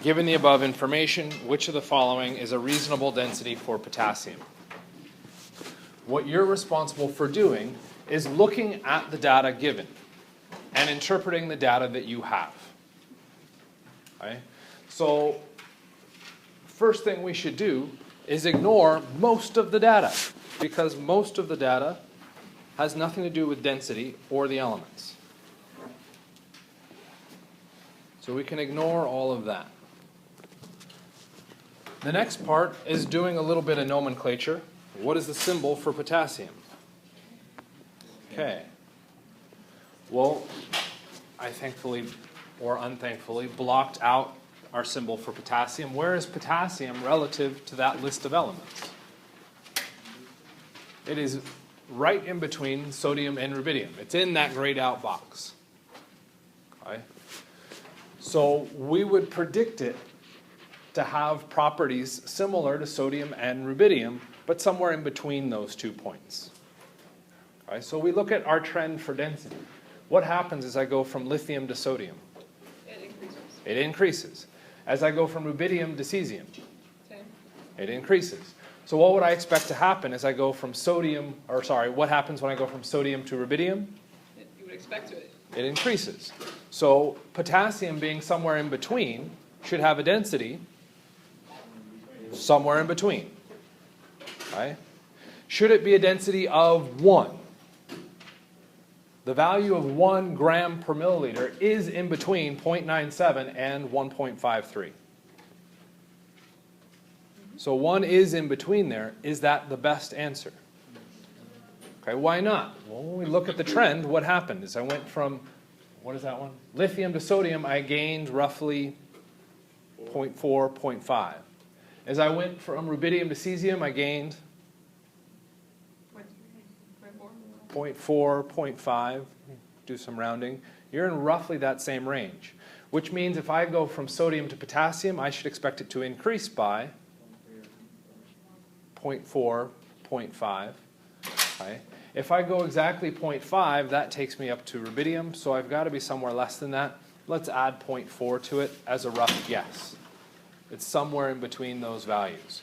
Given the above information, which of the following is a reasonable density for potassium? What you're responsible for doing is looking at the data given and interpreting the data that you have. Okay? So, first thing we should do is ignore most of the data, because most of the data has nothing to do with density or the elements. So we can ignore all of that. The next part is doing a little bit of nomenclature. What is the symbol for potassium? Okay. Well, I thankfully or unthankfully blocked out our symbol for potassium. Where is potassium relative to that list of elements? It is right in between sodium and rubidium. It's in that grayed out box. Okay. So we would predict it to have properties similar to sodium and rubidium, but somewhere in between those 2 points. Okay, so we look at our trend for density. What happens as I go from lithium to sodium? It increases. It increases. As I go from rubidium to cesium? Same. It increases. So what would I expect to happen as I go from sodium, or sorry, what happens when I go from sodium to rubidium? You would expect it. It increases. So potassium being somewhere in between should have a density somewhere in between. Right? Should it be a density of 1? The value of 1 gram per milliliter is in between 0.97 and 1.53. So 1 is in between there. Is that the best answer? Okay, why not? Well, when we look at the trend, what happened is I went from, what is that one? Lithium to sodium, I gained roughly 0.4, 0.5. As I went from rubidium to cesium, I gained 0.4, 0.5. Do some rounding. You're in roughly that same range, which means if I go from sodium to potassium, I should expect it to increase by 0.4, 0.5. Okay. If I go exactly 0.5, that takes me up to rubidium, so I've got to be somewhere less than that. Let's add 0.4 to it as a rough guess. It's somewhere in between those values.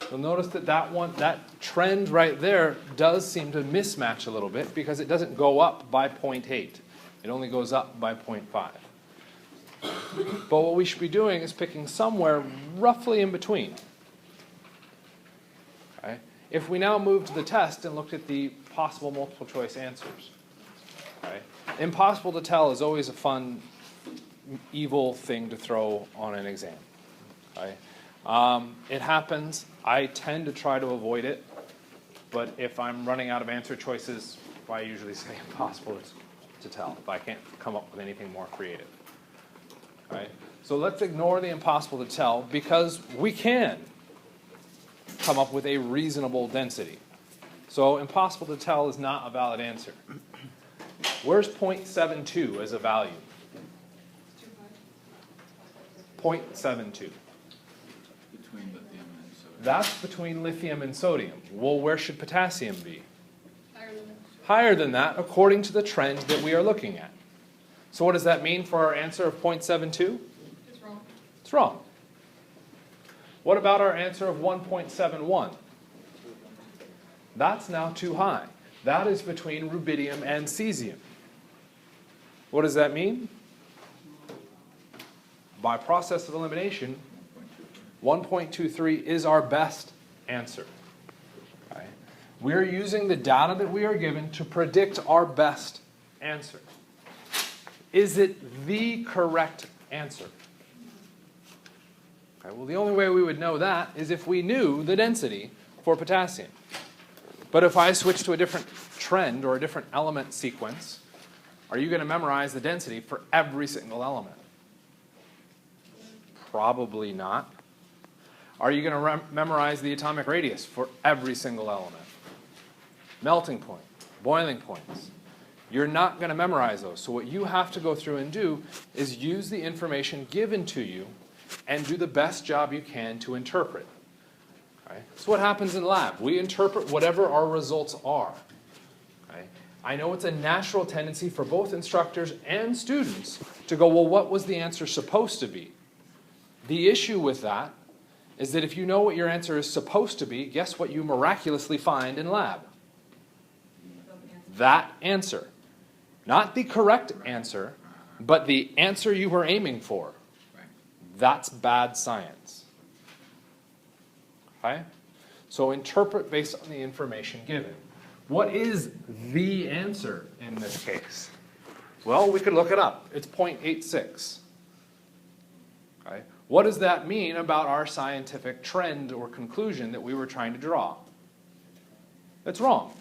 You'll notice that that trend right there does seem to mismatch a little bit because it doesn't go up by 0.8. It only goes up by 0.5. But what we should be doing is picking somewhere roughly in between. Okay? If we now move to the test and looked at the possible multiple choice answers. Okay? Impossible to tell is always a fun, evil thing to throw on an exam. Okay? It happens. I tend to try to avoid it, but if I'm running out of answer choices, I usually say impossible to tell if I can't come up with anything more creative. Okay? So let's ignore the impossible to tell because we can come up with a reasonable density. So impossible to tell is not a valid answer. Where's 0.72 as a value? 0.72. Between lithium and sodium. That's between lithium and sodium. Well, where should potassium be? Higher than that. Higher than that, according to the trend that we are looking at. So what does that mean for our answer of 0.72? It's wrong. It's wrong. What about our answer of 1.71? That's now too high. That is between rubidium and cesium. What does that mean? By process of elimination, 1.23 is our best answer. Okay? We're using the data that we are given to predict our best answer. Is it the correct answer? Okay, well, the only way we would know that is if we knew the density for potassium. But if I switch to a different trend or a different element sequence, are you going to memorize the density for every single element? Probably not. Are you going to memorize the atomic radius for every single element? Melting point, boiling points. You're not going to memorize those. So what you have to go through and do is use the information given to you and do the best job you can to interpret. Okay? So what happens in lab? We interpret whatever our results are. Okay? I know it's a natural tendency for both instructors and students to go, well, what was the answer supposed to be? The issue with that is that if you know what your answer is supposed to be, guess what you miraculously find in lab? That answer. Not the correct answer, but the answer you were aiming for. That's bad science. Okay? So interpret based on the information given. What is the answer in this case? Well, we could look it up. It's 0.86. Okay? What does that mean about our scientific trend or conclusion that we were trying to draw? It's wrong.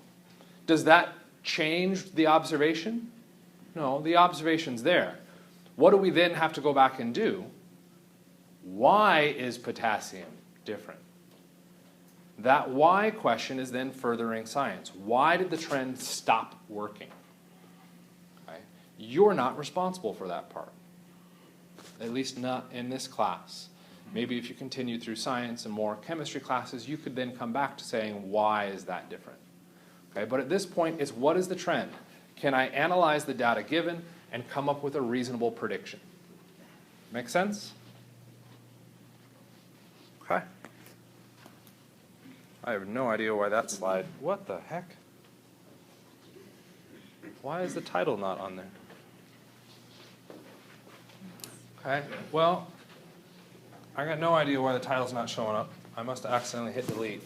Does that change the observation? No, the observation's there. What do we then have to go back and do? Why is potassium different? That why question is then furthering science. Why did the trend stop working? Okay? You're not responsible for that part. At least not in this class. Maybe if you continue through science and more chemistry classes, you could then come back to saying, why is that different? Okay? But at this point, it's what is the trend? Can I analyze the data given and come up with a reasonable prediction? Make sense? Okay. I have no idea why that slide. What the heck? Why is the title not on there? Okay, well, I got no idea why the title's not showing up. I must have accidentally hit delete.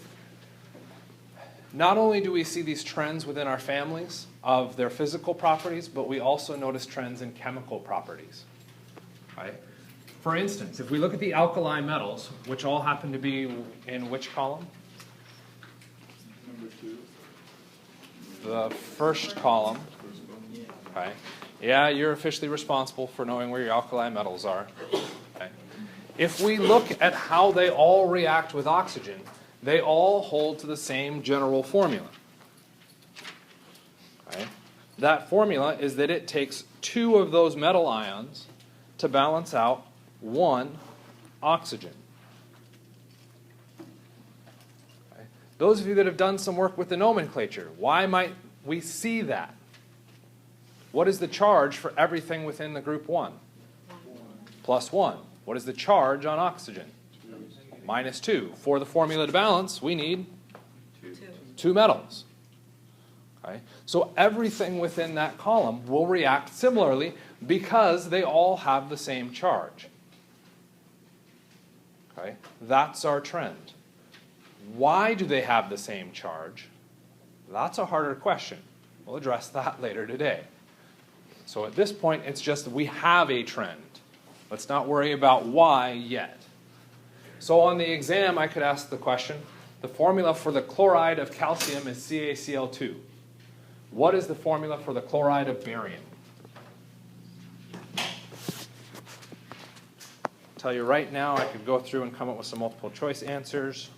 Not only do we see these trends within our families of their physical properties, but we also notice trends in chemical properties. Right? For instance, if we look at the alkali metals, which all happen to be in which column? Number 2. The first column. Okay. Yeah, you're officially responsible for knowing where your alkali metals are. Okay. If we look at how they all react with oxygen, they all hold to the same general formula. Okay. That formula is that it takes 2 of those metal ions to balance out 1 oxygen. Okay. Those of you that have done some work with the nomenclature, why might we see that? What is the charge for everything within the group 1? Plus 1. What is the charge on oxygen? Minus 2. For the formula to balance, we need 2 metals. Okay? So everything within that column will react similarly because they all have the same charge. Okay? That's our trend. Why do they have the same charge? That's a harder question. We'll address that later today. So at this point, it's just we have a trend. Let's not worry about why yet. So on the exam, I could ask the question, the formula for the chloride of calcium is CaCl2. What is the formula for the chloride of barium? Tell you right now, I could go through and come up with some multiple choice answers.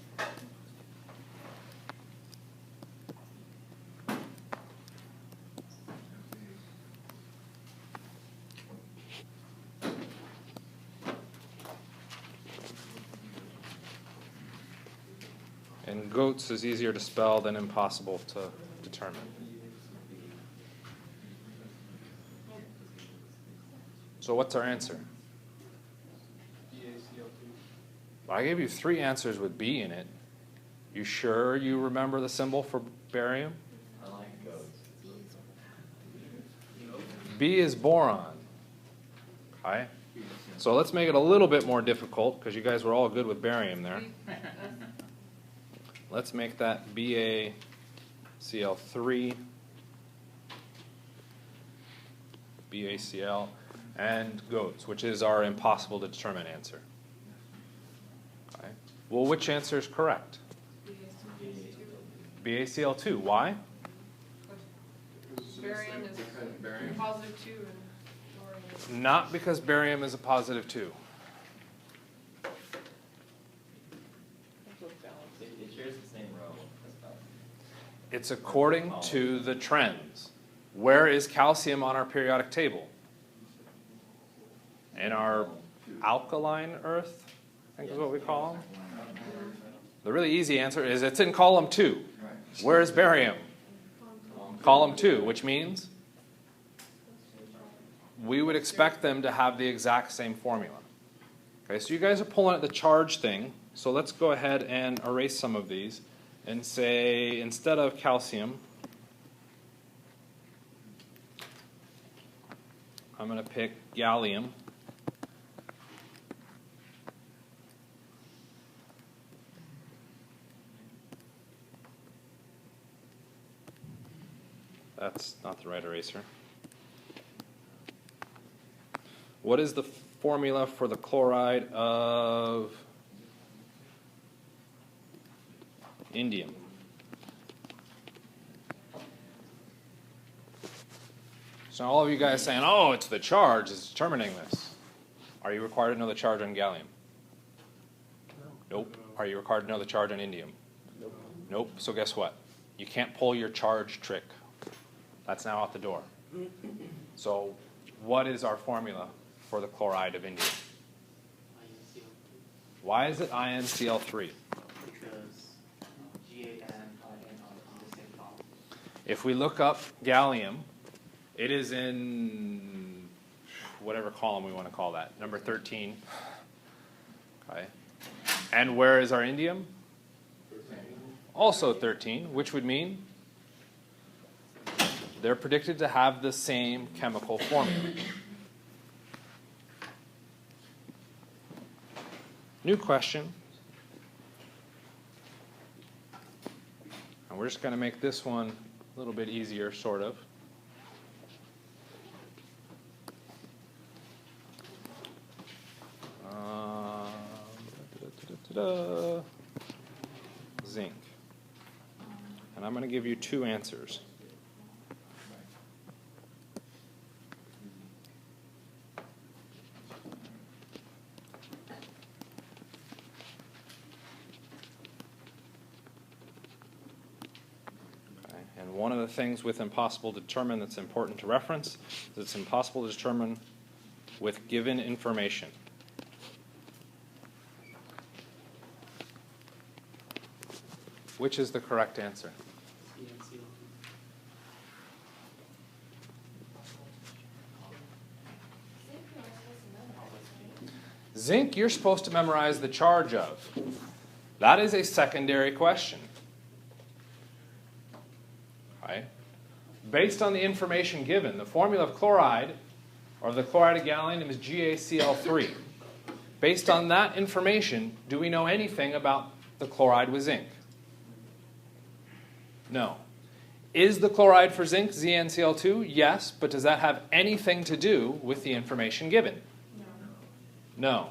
And goats is easier to spell than impossible to determine. So what's our answer? I gave you 3 answers with B in it. You sure you remember the symbol for barium? I like goats. B is boron. Okay? So let's make it a little bit more difficult because you guys were all good with barium there. Let's make that BaCl3, BaCl, and goats, which is our impossible to determine answer. Okay. Well, which answer is correct? BaCl2. Why? Barium is positive 2 and fluorine is Not because barium is a positive 2. It shares the same row. It's according to the trends. Where is calcium on our periodic table? In our alkaline earth, I think is what we call them. The really easy answer is it's in column 2. Where is barium? Column 2, which means we would expect them to have the exact same formula. Okay, so you guys are pulling at the charge thing. So let's go ahead and erase some of these and say instead of calcium, I'm going to pick gallium. That's not the right eraser. What is the formula for the chloride of indium? So all of you guys saying, oh, it's the charge that's determining this. Are you required to know the charge on gallium? Nope. Are you required to know the charge on indium? Nope. Nope. So guess what? You can't pull your charge trick. That's now out the door. So what is our formula for the chloride of indium? Why is it InCl3? Because Ga and In are the same column. If we look up gallium, it is in whatever column we want to call that, number 13. Okay. And where is our indium? 13. Also 13, which would mean they're predicted to have the same chemical formula. New question. And we're just going to make this one a little bit easier, sort of. Zinc. And I'm going to give you two answers. Okay. And one of the things with impossible to determine that's important to reference is it's impossible to determine with given information. Which is the correct answer? Zinc, you're supposed to memorize the charge of. That is a secondary question. Right? Based on the information given, the formula of chloride, or the chloride of gallium, is GaCl3. Based on that information, do we know anything about the chloride with zinc? No. Is the chloride for zinc ZnCl2? Yes, but does that have anything to do with the information given? No.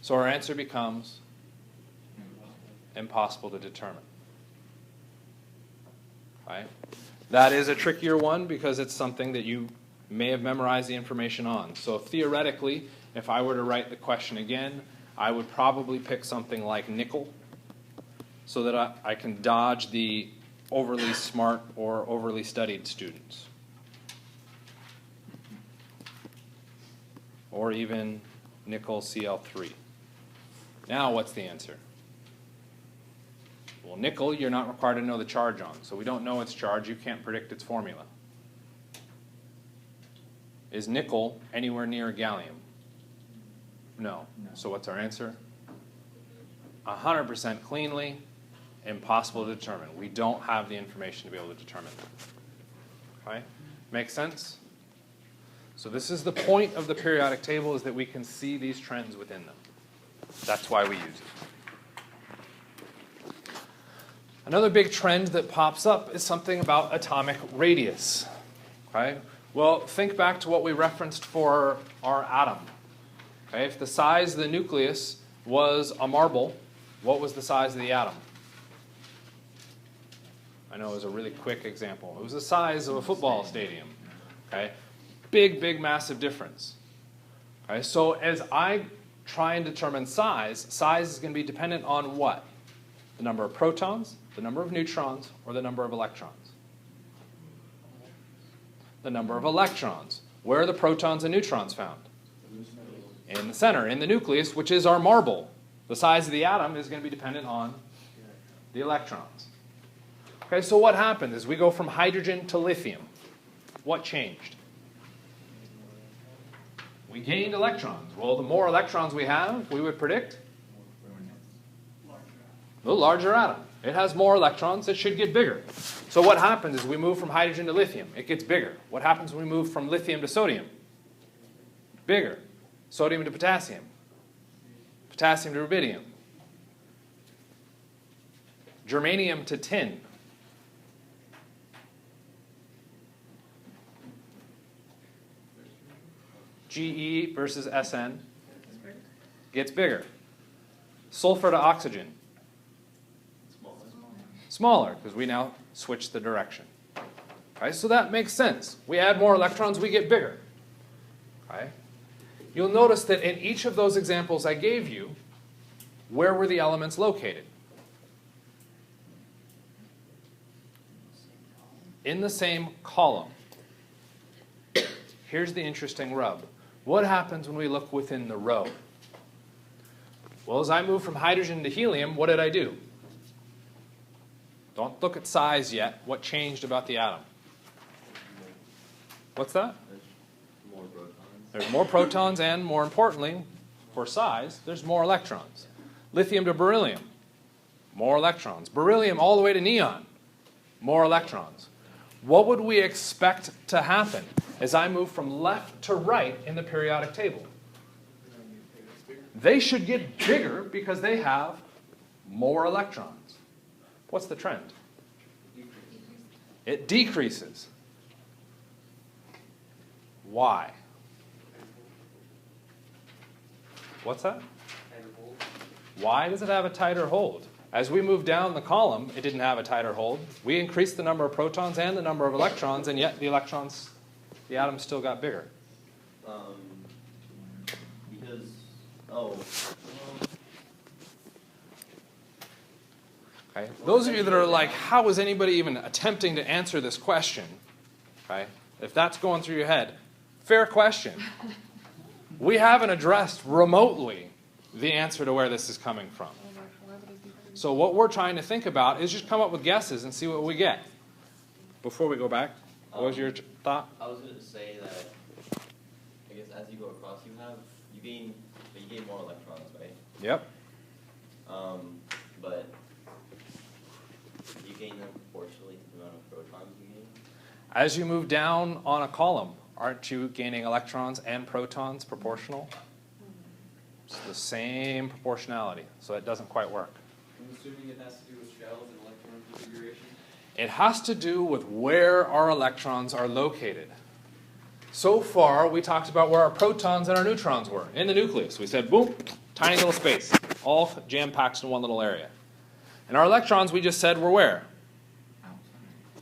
So our answer becomes impossible to determine. Okay? That is a trickier one because it's something that you may have memorized the information on. So theoretically, if I were to write the question again, I would probably pick something like nickel so that I can dodge the overly smart or overly studied students. Or even nickel Cl3. Now what's the answer? Well, nickel you're not required to know the charge on, so we don't know its charge, you can't predict its formula. Is nickel anywhere near gallium? No. So what's our answer? 100% cleanly, impossible to determine. We don't have the information to be able to determine that. Okay? Make sense? So this is the point of the periodic table, is that we can see these trends within them. That's why we use it. Another big trend that pops up is something about atomic radius. Okay? Well, think back to what we referenced for our atom. Okay? If the size of the nucleus was a marble, what was the size of the atom? I know it was a really quick example. It was the size of a football stadium. Okay? Big, big, massive difference. Okay? So as I try and determine size, size is going to be dependent on what? The number of protons, the number of neutrons, or the number of electrons? The number of electrons. Where are the protons and neutrons found? In the center, in the nucleus, which is our marble. The size of the atom is going to be dependent on the electrons. Okay, so what happened is we go from hydrogen to lithium. What changed? We gained electrons. Well, the more electrons we have, we would predict the larger atom. It has more electrons, it should get bigger. So what happens is we move from hydrogen to lithium, it gets bigger. What happens when we move from lithium to sodium? Bigger. Sodium to potassium. Potassium to rubidium. Germanium to tin. GE versus SN gets bigger. Sulfur to oxygen. Smaller, because we now switch the direction. Okay, so that makes sense. We add more electrons, we get bigger. Okay? You'll notice that in each of those examples I gave you, where were the elements located? In the same column. Here's the interesting rub. What happens when we look within the row? Well, as I move from hydrogen to helium, what did I do? Don't look at size yet. What changed about the atom? What's that? There's more protons. There's more protons and, more importantly, for size, there's more electrons. Lithium to beryllium, more electrons. Beryllium all the way to neon, more electrons. What would we expect to happen as I move from left to right in the periodic table? They should get bigger because they have more electrons. What's the trend? It decreases. Why? What's that? Why does it have a tighter hold? As we move down the column, it didn't have a tighter hold. We increased the number of protons and the number of electrons, and yet the electrons, the atoms still got bigger. Because, Okay? Those of you that are like, how is anybody even attempting to answer this question? Okay? If that's going through your head, fair question. We haven't addressed remotely the answer to where this is coming from. So what we're trying to think about is just come up with guesses and see what we get. Before we go back, what was your thought? I was going to say that, I guess as you go across, you gain more electrons, right? Yep. But you gain them proportionally to the amount of protons you gain. As you move down on a column, aren't you gaining electrons and protons proportional? It's the same proportionality, so it doesn't quite work. I'm assuming it has to do with shells and electron configuration? It has to do with where our electrons are located. So far, we talked about where our protons and our neutrons were, in the nucleus. We said, boom, tiny little space, all jam-packed in one little area. And our electrons, we just said, were where?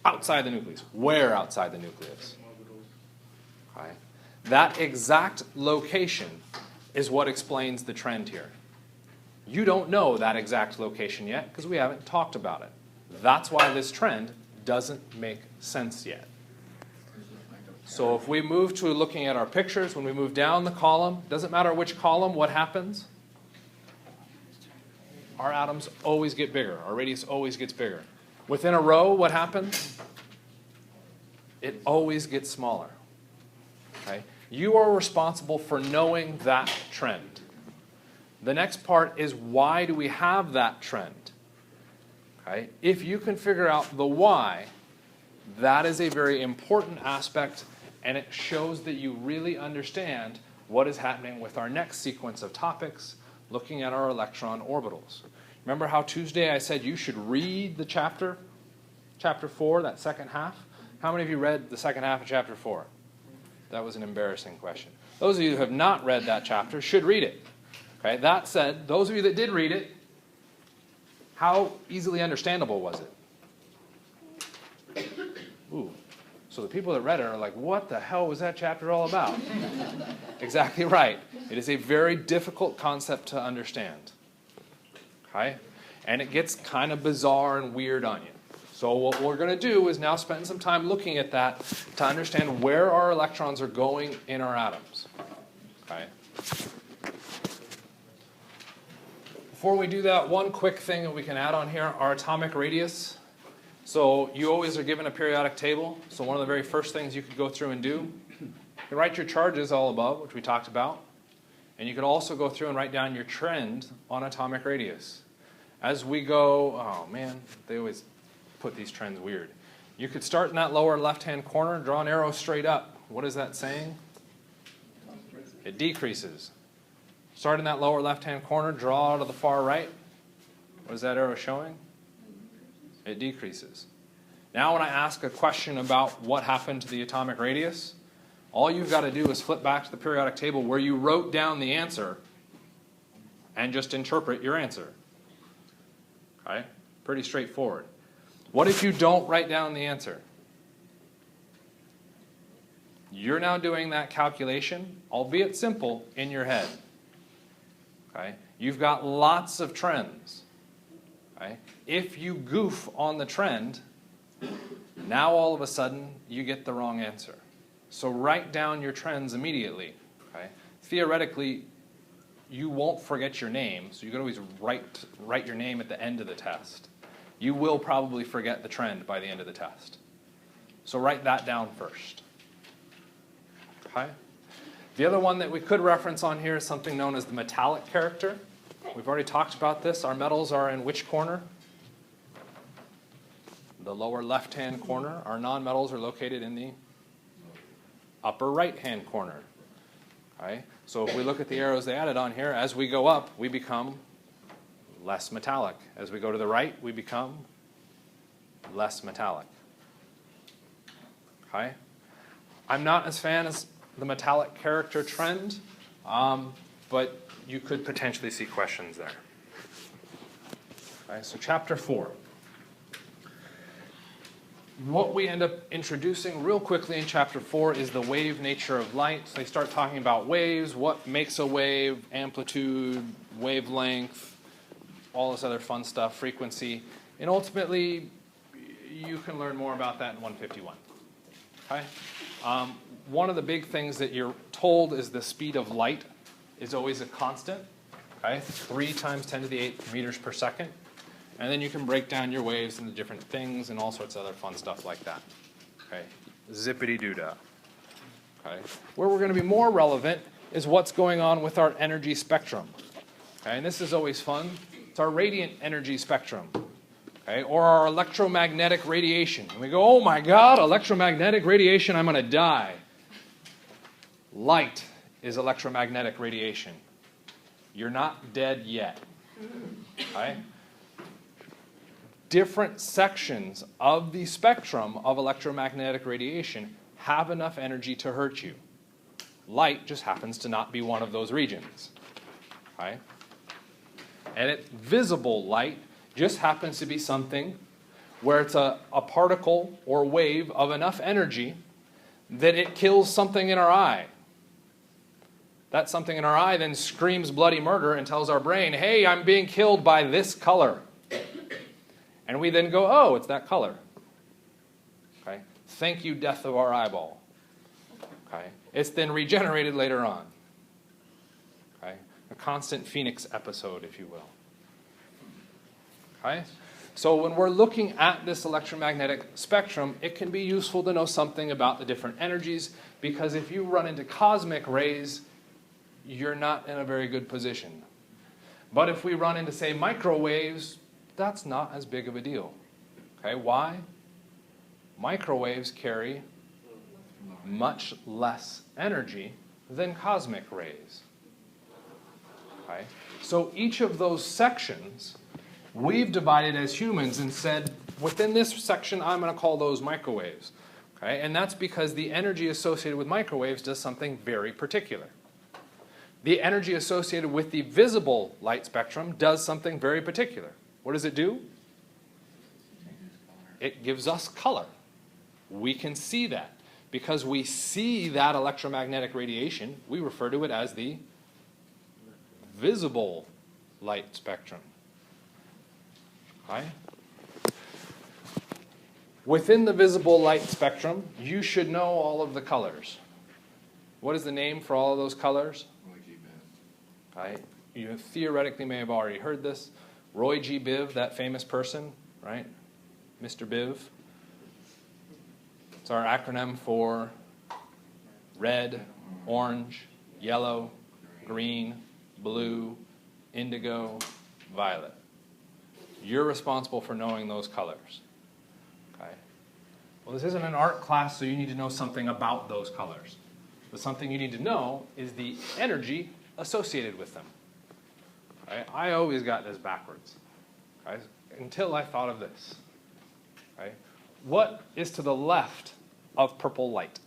Outside the nucleus. Where outside the nucleus? Okay. That exact location is what explains the trend here. You don't know that exact location yet because we haven't talked about it. That's why this trend doesn't make sense yet. So if we move to looking at our pictures, when we move down the column, doesn't matter which column, what happens? Our atoms always get bigger. Our radius always gets bigger. Within a row, what happens? It always gets smaller. Okay? You are responsible for knowing that trend. The next part is, why do we have that trend? Okay? If you can figure out the why, that is a very important aspect, and it shows that you really understand what is happening with our next sequence of topics, looking at our electron orbitals. Remember how Tuesday I said you should read the chapter 4, that second half? How many of you read the second half of chapter 4? That was an embarrassing question. Those of you who have not read that chapter should read it. Okay, that said, those of you that did read it, how easily understandable was it? Ooh. So the people that read it are like, what the hell was that chapter all about? Exactly right. It is a very difficult concept to understand. Okay? And it gets kind of bizarre and weird on you. So what we're going to do is now spend some time looking at that to understand where our electrons are going in our atoms. Okay? Before we do that, one quick thing that we can add on here, our atomic radius. So you always are given a periodic table. So one of the very first things you could go through and do You can write your charges all above, which we talked about. And you could also go through and write down your trend on atomic radius. As we go, oh man, they always put these trends weird. You could start in that lower left-hand corner and draw an arrow straight up. What is that saying? It decreases. Start in that lower left-hand corner, draw to the far right. What is that arrow showing? It decreases. Now when I ask a question about what happened to the atomic radius, all you've got to do is flip back to the periodic table where you wrote down the answer and just interpret your answer. Okay? Pretty straightforward. What if you don't write down the answer? You're now doing that calculation, albeit simple, in your head. Okay? You've got lots of trends. Okay? If you goof on the trend, now all of a sudden you get the wrong answer. So write down your trends immediately. Okay? Theoretically, you won't forget your name, so you can always write your name at the end of the test. You will probably forget the trend by the end of the test. So write that down first. Okay? The other one that we could reference on here is something known as the metallic character. We've already talked about this. Our metals are in which corner? The lower left-hand corner. Our nonmetals are located in the upper right-hand corner. Okay? So if we look at the arrows they added on here, as we go up, we become less metallic. As we go to the right, we become less metallic. Okay? I'm not as fan as the metallic character trend, but you could potentially see questions there. Okay, so chapter 4. What we end up introducing real quickly in chapter 4 is the wave nature of light. So they start talking about waves, what makes a wave, amplitude, wavelength, all this other fun stuff, frequency. And ultimately, you can learn more about that in 151. Okay? One of the big things that you're told is the speed of light is always a constant. Okay? 3 times 10 to the 8th meters per second. And then you can break down your waves into different things and all sorts of other fun stuff like that. Okay? Zippity-doo-dah. Okay? Where we're going to be more relevant is what's going on with our energy spectrum. Okay? And this is always fun. It's our radiant energy spectrum. Okay? Or our electromagnetic radiation. And we go, oh my God, electromagnetic radiation, I'm going to die. Light is electromagnetic radiation. You're not dead yet. Okay? Different sections of the spectrum of electromagnetic radiation have enough energy to hurt you. Light just happens to not be one of those regions. Okay? And visible light just happens to be something where it's a particle or wave of enough energy that it kills something in our eye. That something in our eye then screams bloody murder and tells our brain, hey, I'm being killed by this color. And we then go, oh, it's that color. Okay? Thank you, death of our eyeball. Okay? It's then regenerated later on. Okay? A constant phoenix episode, if you will. Okay? So when we're looking at this electromagnetic spectrum, it can be useful to know something about the different energies, because if you run into cosmic rays, you're not in a very good position. But if we run into, say, microwaves, that's not as big of a deal. Okay, why? Microwaves carry much less energy than cosmic rays. Okay? So each of those sections, we've divided as humans and said, within this section, I'm going to call those microwaves. Okay? And that's because the energy associated with microwaves does something very particular. The energy associated with the visible light spectrum does something very particular. What does it do? It gives us color. We can see that. Because we see that electromagnetic radiation, we refer to it as the visible light spectrum. Okay? Within the visible light spectrum, you should know all of the colors. What is the name for all of those colors? Okay? You theoretically may have already heard this. Roy G. Biv, that famous person, right? Mr. Biv. It's our acronym for red, orange, yellow, green, blue, indigo, violet. You're responsible for knowing those colors. Okay? Well, this isn't an art class, so you need to know something about those colors. But something you need to know is the energy associated with them. Okay? I always got this backwards, okay? Until I thought of this. Okay? What is to the left of purple light?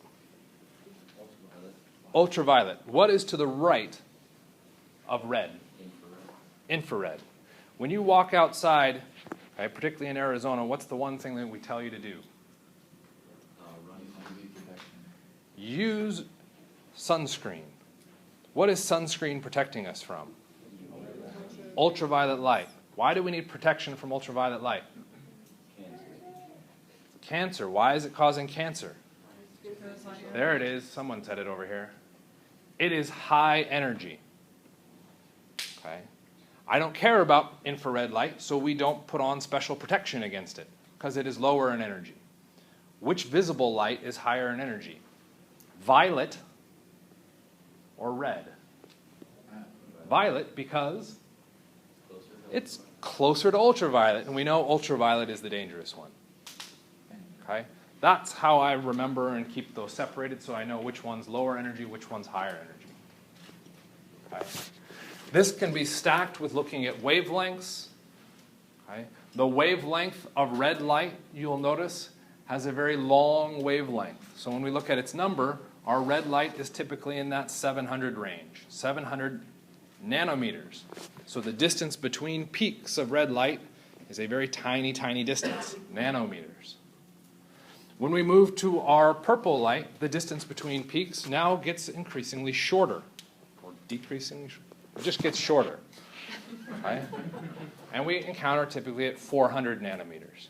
Ultraviolet. What is to the right of red? Infrared. When you walk outside, okay, particularly in Arizona, what's the one thing that we tell you to do? Use sunscreen. What is sunscreen protecting us from? Ultraviolet light. Why do we need protection from ultraviolet light? Cancer. Why is it causing cancer? There it is. Someone said it over here. It is high energy. Okay. I don't care about infrared light, so we don't put on special protection against it because it is lower in energy. Which visible light is higher in energy? Violet or red? Violet because it's closer to ultraviolet, and we know ultraviolet is the dangerous one. Okay? That's how I remember and keep those separated so I know which one's lower energy, which one's higher energy. Okay? This can be stacked with looking at wavelengths. Okay? The wavelength of red light, you'll notice, has a very long wavelength. So when we look at its number, our red light is typically in that 700 range, 700 nanometers. So the distance between peaks of red light is a very tiny, tiny distance, nanometers. When we move to our purple light, the distance between peaks now gets increasingly shorter, or decreasingly shorter. It just gets shorter. Okay? And we encounter typically at 400 nanometers.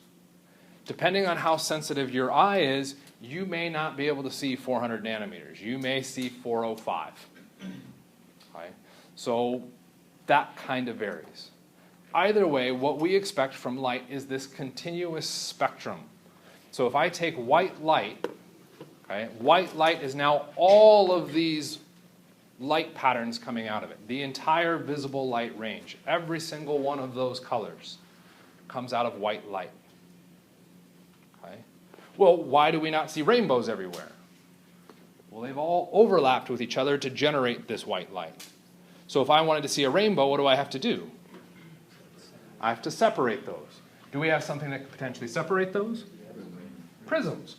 Depending on how sensitive your eye is, you may not be able to see 400 nanometers. You may see 405. Okay? So that kind of varies. Either way, what we expect from light is this continuous spectrum. So if I take white light, okay, white light is now all of these light patterns coming out of it. The entire visible light range, every single one of those colors comes out of white light. Okay? Well, why do we not see rainbows everywhere? Well, they've all overlapped with each other to generate this white light. So if I wanted to see a rainbow, what do I have to do? I have to separate those. Do we have something that could potentially separate those? Prisms,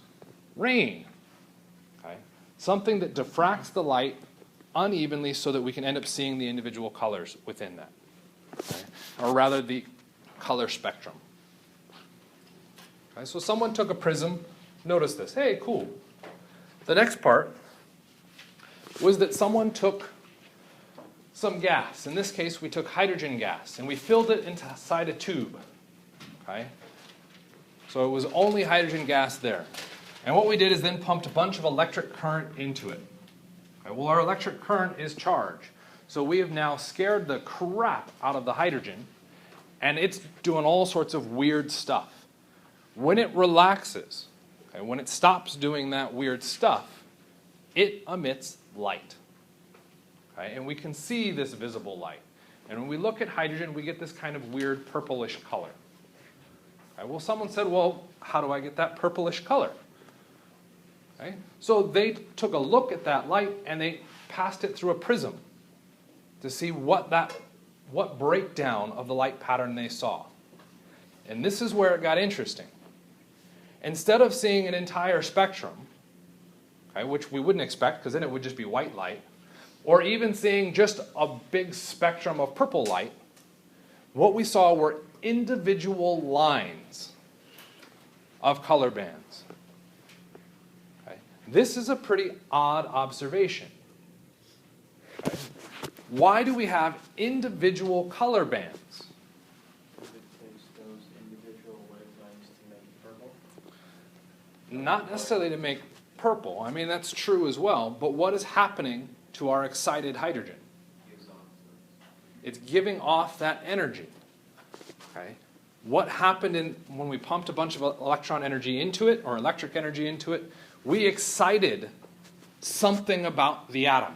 rain, okay? Something that diffracts the light unevenly so that we can end up seeing the individual colors within that, okay? Or rather the color spectrum. Okay, so someone took a prism, notice this, hey, cool. The next part was that someone took some gas. In this case, we took hydrogen gas, and we filled it inside a tube, okay? So it was only hydrogen gas there. And what we did is then pumped a bunch of electric current into it. Okay, well, our electric current is charge. So we have now scared the crap out of the hydrogen, and it's doing all sorts of weird stuff. When it relaxes, okay, when it stops doing that weird stuff, it emits light. Okay, and we can see this visible light. And when we look at hydrogen, we get this kind of weird purplish color. Okay, well, someone said, well, how do I get that purplish color? Okay, so they took a look at that light and they passed it through a prism to see what breakdown of the light pattern they saw. And this is where it got interesting. Instead of seeing an entire spectrum, okay, which we wouldn't expect because then it would just be white light, or even seeing just a big spectrum of purple light, what we saw were individual lines of color bands. Okay. This is a pretty odd observation. Okay. Why do we have individual color bands? Does it take those individual wavelengths to make purple? Not necessarily to make purple. I mean, that's true as well. But what is happening to our excited hydrogen? It's giving off that energy. Okay. What happened when we pumped a bunch of electron energy into it, or electric energy into it? We excited something about the atom.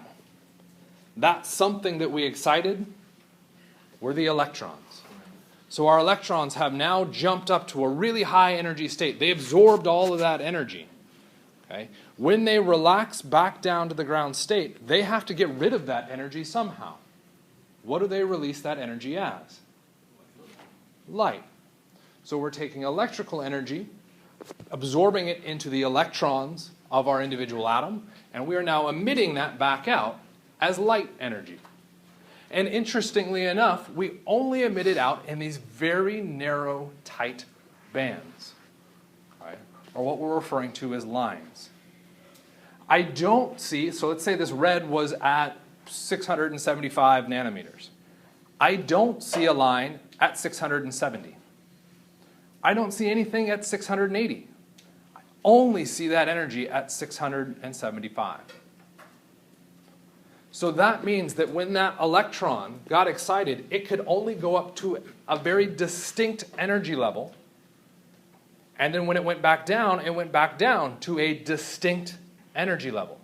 That something that we excited were the electrons. So our electrons have now jumped up to a really high energy state. They absorbed all of that energy. Okay? When they relax back down to the ground state, they have to get rid of that energy somehow. What do they release that energy as? Light. So we're taking electrical energy, absorbing it into the electrons of our individual atom, and we are now emitting that back out as light energy. And interestingly enough, we only emit it out in these very narrow, tight bands, right? Or what we're referring to as lines. I don't see, so let's say this red was at 675 nanometers. I don't see a line at 670. I don't see anything at 680. I only see that energy at 675. So that means that when that electron got excited, it could only go up to a very distinct energy level. And then when it went back down to a distinct energy level.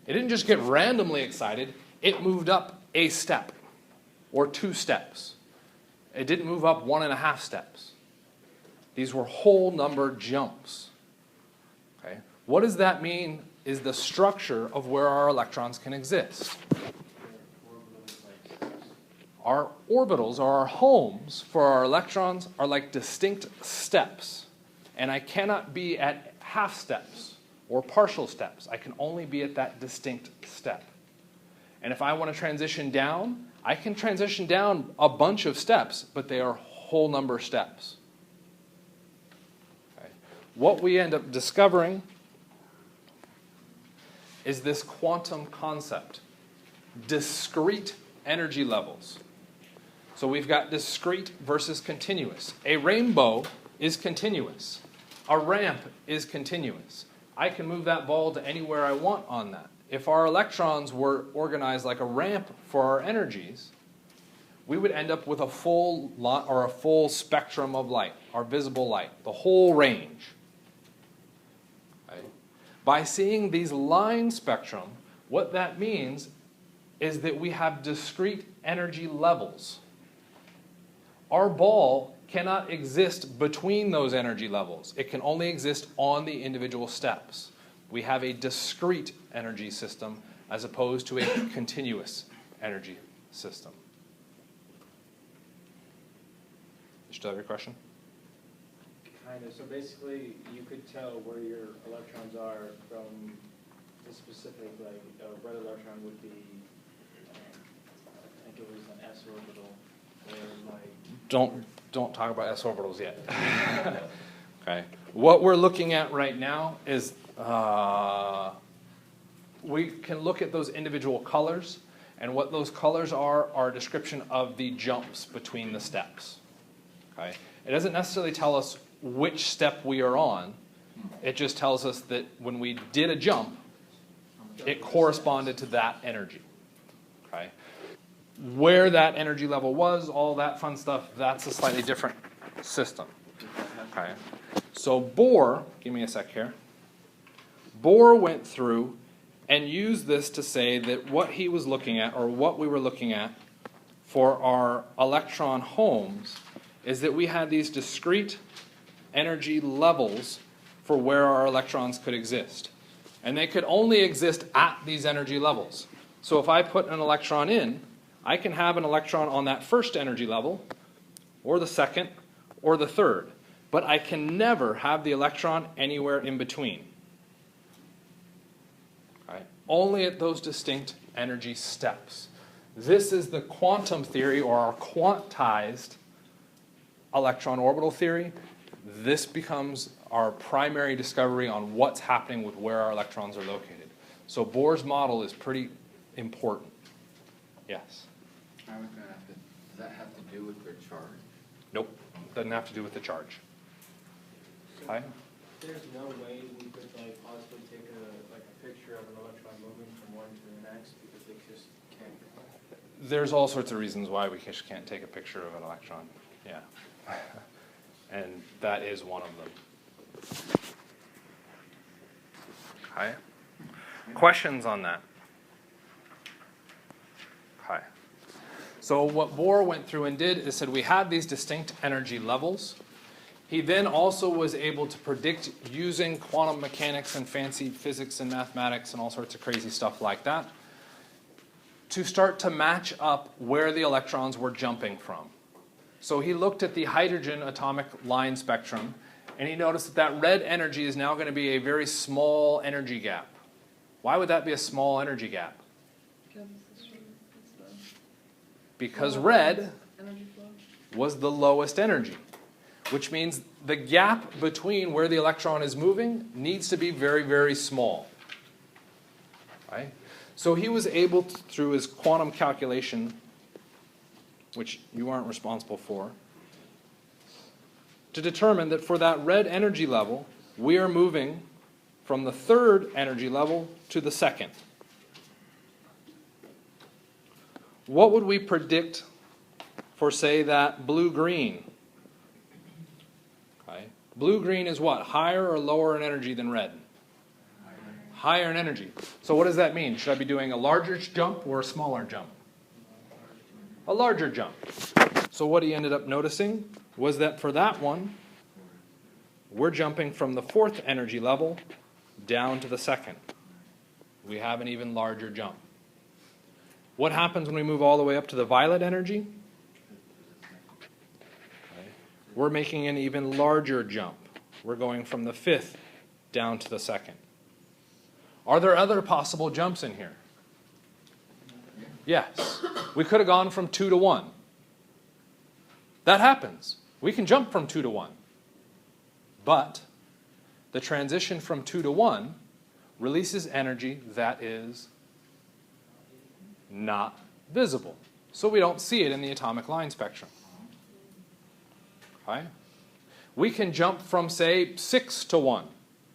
It didn't just get randomly excited, it moved up a step or 2 steps. It didn't move up 1.5 steps. These were whole number jumps. Okay? What does that mean is the structure of where our electrons can exist? Our orbitals, or our homes for our electrons, are like distinct steps. And I cannot be at half steps or partial steps. I can only be at that distinct step. And if I want to transition down, I can transition down a bunch of steps, but they are whole number steps. Okay. What we end up discovering is this quantum concept, discrete energy levels. So we've got discrete versus continuous. A rainbow is continuous. A ramp is continuous. I can move that ball to anywhere I want on that. If our electrons were organized like a ramp for our energies, we would end up with a full spectrum of light, our visible light, the whole range. By seeing these line spectrum, what that means is that we have discrete energy levels. Our ball cannot exist between those energy levels. It can only exist on the individual steps. We have a discrete energy system as opposed to a continuous energy system. You still have your question? Kind of. So basically, you could tell where your electrons are from the specific, like, a red electron would be, I think it was an s orbital, or like... Don't talk about s orbitals yet. Okay. What we're looking at right now is we can look at those individual colors, and what those colors are a description of the jumps between the steps. Okay. It doesn't necessarily tell us which step we are on. It just tells us that when we did a jump, it corresponded to that energy. Okay? Where that energy level was, all that fun stuff, that's a slightly different system. Okay? So Bohr, give me a sec here. Bohr went through and used this to say that what he was looking at, or what we were looking at for our electron homes, is that we had these discrete energy levels for where our electrons could exist. And they could only exist at these energy levels. So if I put an electron in, I can have an electron on that first energy level, or the second, or the third. But I can never have the electron anywhere in between. Right? Only at those distinct energy steps. This is the quantum theory, or our quantized electron orbital theory. This becomes our primary discovery on what's happening with where our electrons are located. So Bohr's model is pretty important. Yes? I was going to ask, does that have to do with their charge? Nope. Doesn't have to do with the charge. Hi? There's no way we could like possibly take a picture of an electron moving from one to the next because they just can't. There's all sorts of reasons why we just can't take a picture of an electron. Yeah. And that is one of them. Hi. Questions on that? Okay. So what Bohr went through and did is said we had these distinct energy levels. He then also was able to predict using quantum mechanics and fancy physics and mathematics and all sorts of crazy stuff like that to start to match up where the electrons were jumping from. So he looked at the hydrogen atomic line spectrum, and he noticed that red energy is now going to be a very small energy gap. Why would that be a small energy gap? Because red Energy flow. was the lowest energy, which means the gap between where the electron is moving needs to be very, very small. Right? So he was able to, through his quantum calculation, which you aren't responsible for, to determine that for that red energy level, we are moving from the third energy level to the second. What would we predict for, say, that blue-green? Okay. Blue-green is what? Higher or lower in energy than red? Higher in energy. So what does that mean? Should I be doing a larger jump or a smaller jump? A larger jump. So what he ended up noticing was that for that one, we're jumping from the fourth energy level down to the second. We have an even larger jump. What happens when we move all the way up to the violet energy? We're making an even larger jump. We're going from the fifth down to the second. Are there other possible jumps in here? Yes. We could have gone from 2 to 1. That happens. We can jump from 2 to 1. But the transition from 2 to 1 releases energy that is not visible. So we don't see it in the atomic line spectrum. Okay? We can jump from, say, 6 to 1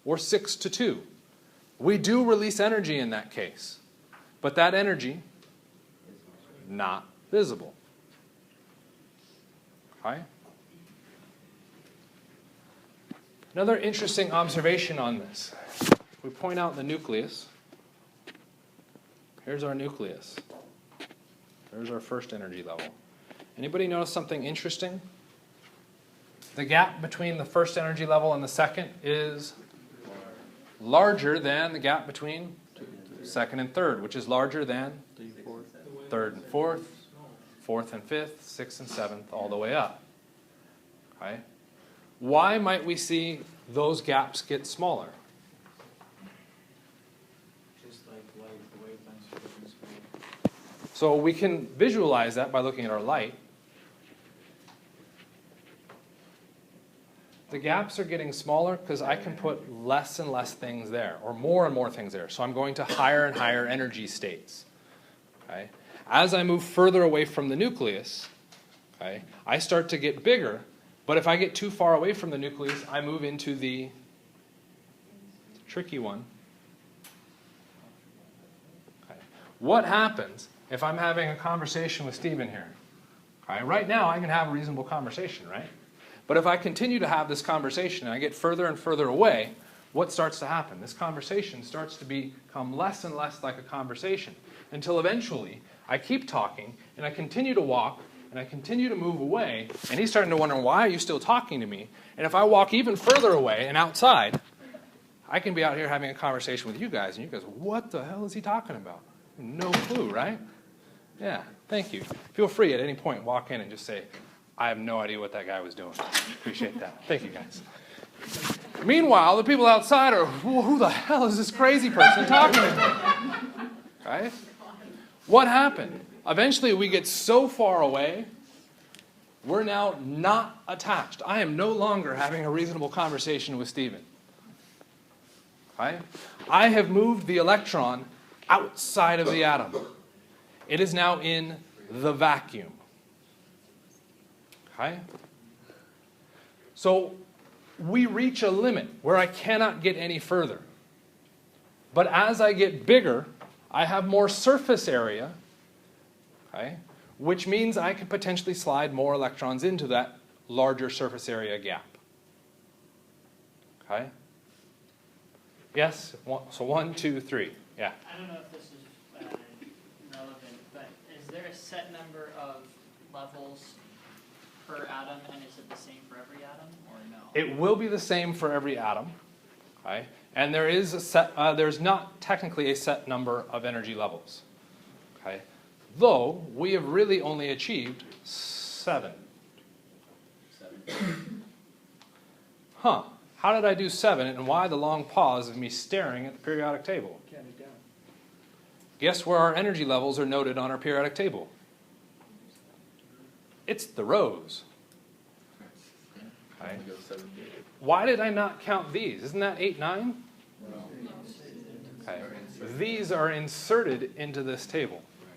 or 6 to 2. We do release energy in that case. But that energy, not visible. Okay? Another interesting observation on this. We point out the nucleus. Here's our nucleus. There's our first energy level. Anybody notice something interesting? The gap between the first energy level and the second is larger than the gap between second and third, which is larger than third and fourth, fourth and fifth, sixth and seventh, all the way up. Okay? Why might we see those gaps get smaller? Just like light, the wavelengths are different speed. So we can visualize that by looking at our light. The gaps are getting smaller because I can put less and less things there, or more and more things there. So I'm going to higher and higher energy states. Okay? As I move further away from the nucleus, okay, I start to get bigger, but if I get too far away from the nucleus, I move into the tricky one. Okay. What happens if I'm having a conversation with Stephen here? Okay, right now I can have a reasonable conversation, right? But if I continue to have this conversation and I get further and further away, what starts to happen? This conversation starts to become less and less like a conversation until eventually I keep talking and I continue to walk and I continue to move away, and he's starting to wonder, why are you still talking to me? And if I walk even further away and outside, I can be out here having a conversation with you guys, and you guys, what the hell is he talking about? No clue, right? Yeah, thank you. Feel free at any point, walk in and just say, I have no idea what that guy was doing. Appreciate that. Thank you, guys. Meanwhile, the people outside are, who the hell is this crazy person talking to me? Right? What happened? Eventually, we get so far away, we're now not attached. I am no longer having a reasonable conversation with Stephen. Okay? I have moved the electron outside of the atom. It is now in the vacuum. Okay? So we reach a limit where I cannot get any further. But as I get bigger, I have more surface area, okay, which means I can potentially slide more electrons into that larger surface area gap. Okay? Yes? So 1, 2, 3. Yeah. I don't know if this is relevant, but is there a set number of levels per atom, and is it the same for every atom, or no? It will be the same for every atom, okay? And there is a set, there's not technically a set number of energy levels, okay? Though we have really only achieved 7. 7. Huh, how did I do 7, and why the long pause of me staring at the periodic table? Count down. Guess where our energy levels are noted on our periodic table? It's the rows. Okay. Only go 7 to 8. Why did I not count these? Isn't that 8, 9? No. Okay. Are inserted. These are inserted into this table. Right.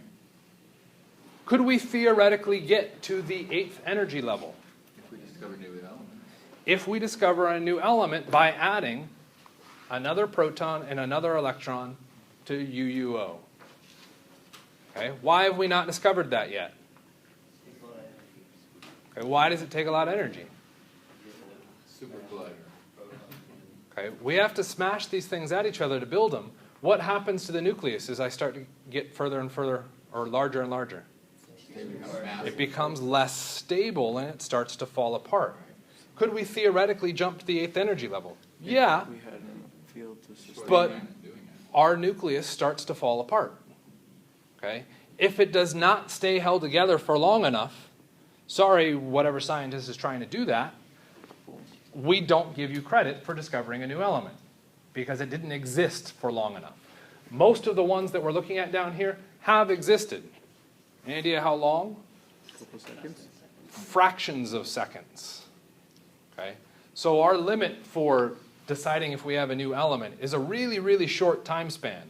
Could we theoretically get to the 8th energy level If we discover new elements. if we discover a new element by adding another proton and another electron to UUO? Okay. Why have we not discovered that yet? Okay. Why does it take a lot of energy? Super collider. Okay. We have to smash these things at each other to build them. What happens to the nucleus as I start to get further and further, or larger and larger? They become massive. It becomes less stable and it starts to fall apart. Could we theoretically jump to the 8th energy level? Yeah, We had a field to sustain. But- Doing it. our nucleus starts to fall apart. Okay? If it does not stay held together for long enough, sorry, whatever scientist is trying to do that, we don't give you credit for discovering a new element because it didn't exist for long enough. Most of the ones that we're looking at down here have existed. Any idea how long? Couple seconds. Fractions of seconds. Okay? So our limit for deciding if we have a new element is a really, really short time span.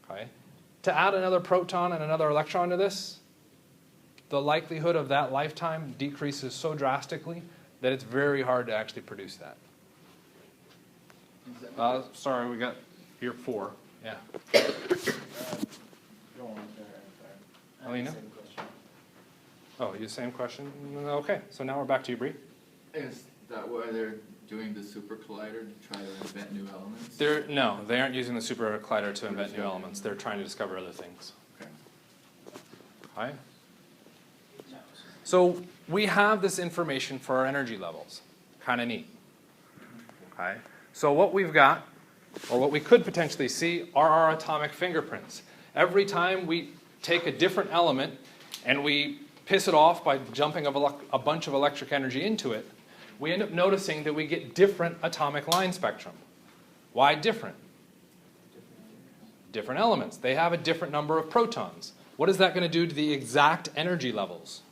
Okay? To add another proton and another electron to this, the likelihood of that lifetime decreases so drastically that it's very hard to actually produce that. Sorry, we got here 4. Yeah. Go on, sorry. Alina? Same question. Oh, you same question? Okay, so now we're back to you, Bree. Is that why they're doing the super collider to try to invent new elements? No, they aren't using the super collider to invent new elements. They're trying to discover other things. Okay. Okay? So we have this information for our energy levels. Kind of neat. Okay? So what we've got, or what we could potentially see, are our atomic fingerprints. Every time we take a different element and we piss it off by jumping a bunch of electric energy into it, we end up noticing that we get different atomic line spectrum. Why different? Different elements. They have a different number of protons. What is that going to do to the exact energy levels?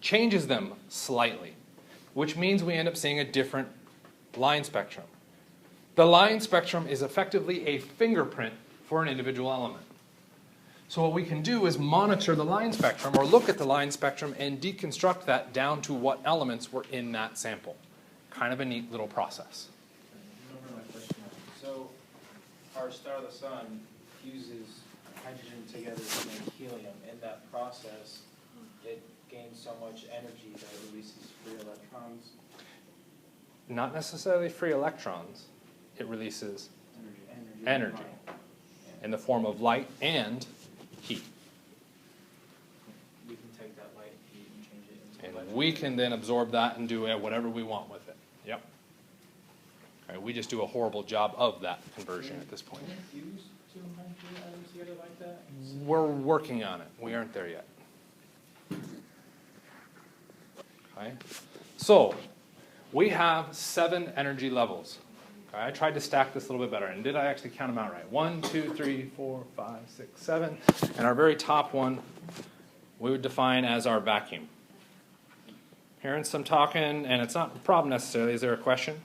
Changes them slightly, which means we end up seeing a different line spectrum. The line spectrum is effectively a fingerprint for an individual element. So what we can do is monitor the line spectrum or look at the line spectrum and deconstruct that down to what elements were in that sample. Kind of a neat little process. Remember my question now. So our star, the sun, fuses hydrogen together to make helium. In that process, it gains so much energy that it releases free electrons. Not necessarily free electrons. It releases Energy. energy in the form of light and heat. We can take that light, heat, and change it into And we can then absorb that and do whatever we want with it. Yep. Okay, we just do a horrible job of that conversion at this point. Can you fuse two hydrogen atoms together like that? We're working on it. We aren't there yet. Okay. So, we have 7 energy levels. Okay, I tried to stack this a little bit better, and did I actually count them out right? 1, 2, 3, 4, 5, 6, 7. And our very top one, we would define as our vacuum. Hearing some talking, and it's not a problem necessarily. Is there a question?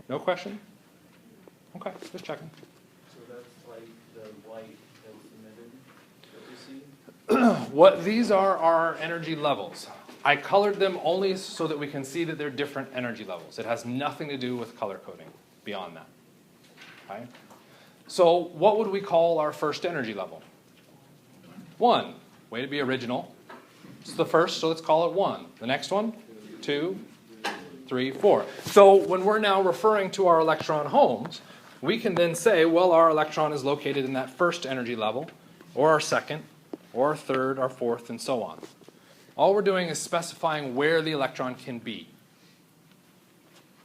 No question? Okay, just checking. So that's like the light that's emitted that we see? What these are our energy levels. I colored them only so that we can see that they're different energy levels. It has nothing to do with color coding beyond that. Okay? So what would we call our first energy level? 1. Way to be original. It's the first, so let's call it 1. The next one? 2, 3, 4. So when we're now referring to our electron homes, we can then say, well, our electron is located in that first energy level, or our second, or our third, our fourth, and so on. All we're doing is specifying where the electron can be.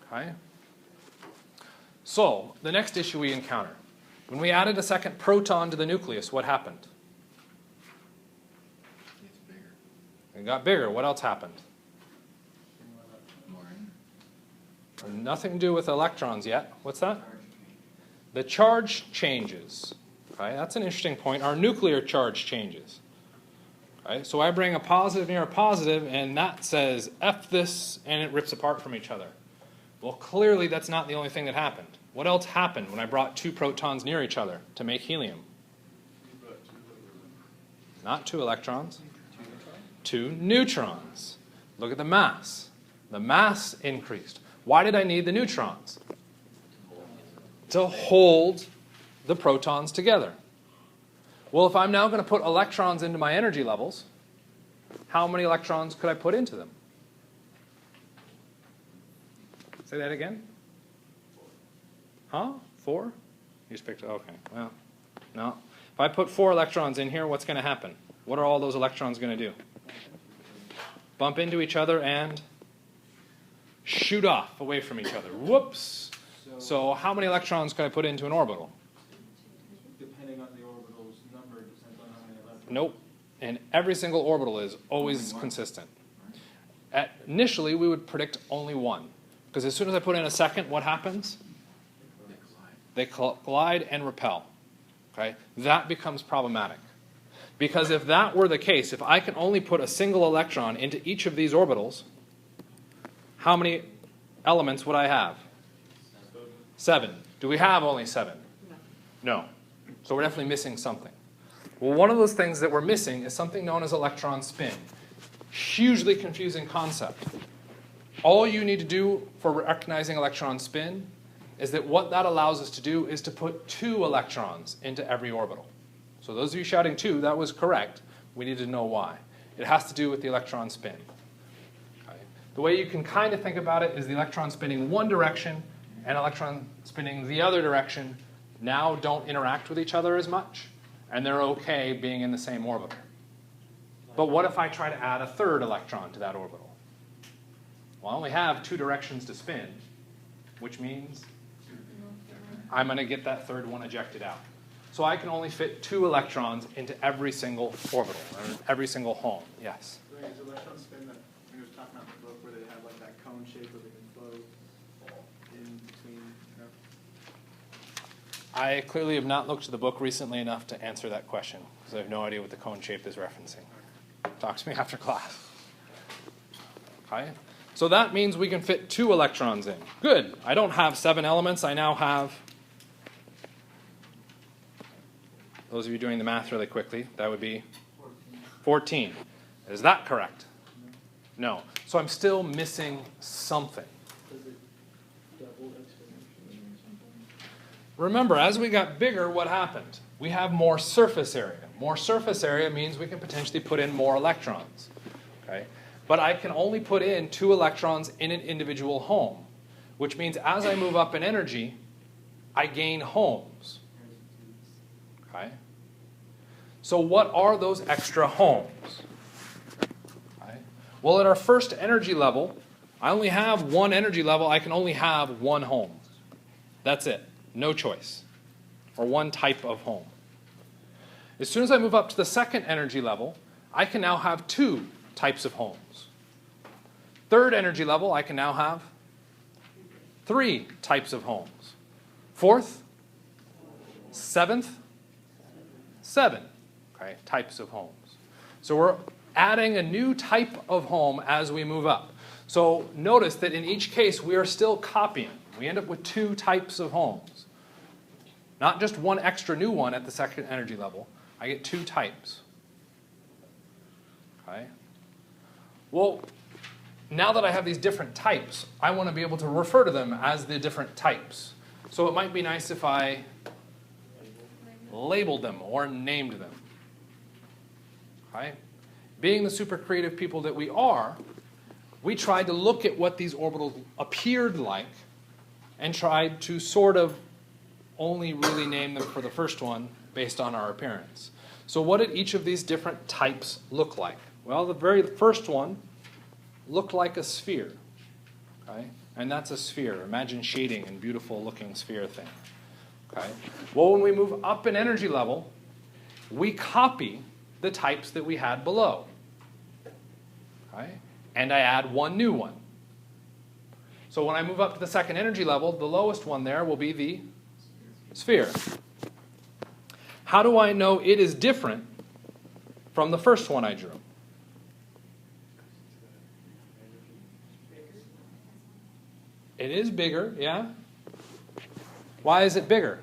Okay? So, the next issue we encounter. When we added a second proton to the nucleus, what happened? It's bigger. It got bigger. What else happened? More Nothing to do with electrons yet. What's that? The charge changes. Okay, that's an interesting point. Our nuclear charge changes. Okay, so I bring a positive near a positive, and that says F this, and it rips apart from each other. Well, clearly that's not the only thing that happened. What else happened when I brought two protons near each other to make helium? Not two electrons. Two neutrons. Look at the mass. The mass increased. Why did I need the neutrons? To hold the protons together. Well, if I'm now going to put electrons into my energy levels, how many electrons could I put into them? Say that again? Huh? 4? You just picked, okay, well, no. If I put 4 electrons in here, what's going to happen? What are all those electrons going to do? Bump into each other and shoot off away from each other. Whoops! So how many electrons could I put into an orbital? Depending on the orbital's number, depends on how many electrons. Nope. And every single orbital is always consistent. Initially, we would predict only 1. Because as soon as I put in a second, what happens? They collide and repel. Okay? That becomes problematic. Because if that were the case, if I can only put a single electron into each of these orbitals, how many elements would I have? 7. Do we have only 7? No. So we're definitely missing something. Well, one of those things that we're missing is something known as electron spin. Hugely confusing concept. All you need to do for recognizing electron spin is that what that allows us to do is to put 2 electrons into every orbital. So those of you shouting 2, that was correct. We need to know why. It has to do with the electron spin. Okay. The way you can kind of think about it is the electron spinning one direction and electron spinning the other direction now don't interact with each other as much, and they're okay being in the same orbital. But what if I try to add a third electron to that orbital? Well, I only have 2 directions to spin, which means I'm going to get that third one ejected out. So I can only fit 2 electrons into every single orbital, or every single home. Yes? Is electron spin that we were talking about in the book where they have like that cone shape where they can flow in between? You know? I clearly have not looked at the book recently enough to answer that question, because I have no idea what the cone shape is referencing. Talk to me after class. Okay? So that means we can fit 2 electrons in. Good. I don't have 7 elements. I now have, those of you doing the math really quickly, that would be 14. Is that correct? No. So I'm still missing something. Remember, as we got bigger, what happened? We have more surface area. More surface area means we can potentially put in more electrons. Okay? But I can only put in 2 electrons in an individual home, which means as I move up in energy, I gain homes. Okay? So what are those extra homes? Okay? Well, at our first energy level, I only have 1 energy level. I can only have 1 home. That's it. No choice. Or 1 type of home. As soon as I move up to the second energy level, I can now have 2 types of homes. Third energy level, I can now have 3 types of homes. Fourth, 7th, 7 types of homes. So we're adding a new type of home as we move up. So notice that in each case, we are still copying. We end up with 2 types of homes. Not just 1 extra new one at the second energy level. I get 2 types. Okay? Well, now that I have these different types, I want to be able to refer to them as the different types. So it might be nice if I labeled them or named them. Okay? Being the super creative people that we are, we tried to look at what these orbitals appeared like and tried to sort of only really name them for the first one based on our appearance. So what did each of these different types look like? Well, the very first one looked like a sphere. Okay? And that's a sphere. Imagine shading and beautiful looking sphere thing. Okay? Well, when we move up in energy level, we copy the types that we had below. Okay? And I add one new one. So when I move up to the second energy level, the lowest one there will be the sphere. How do I know it is different from the first one I drew? It is bigger, yeah? Why is it bigger?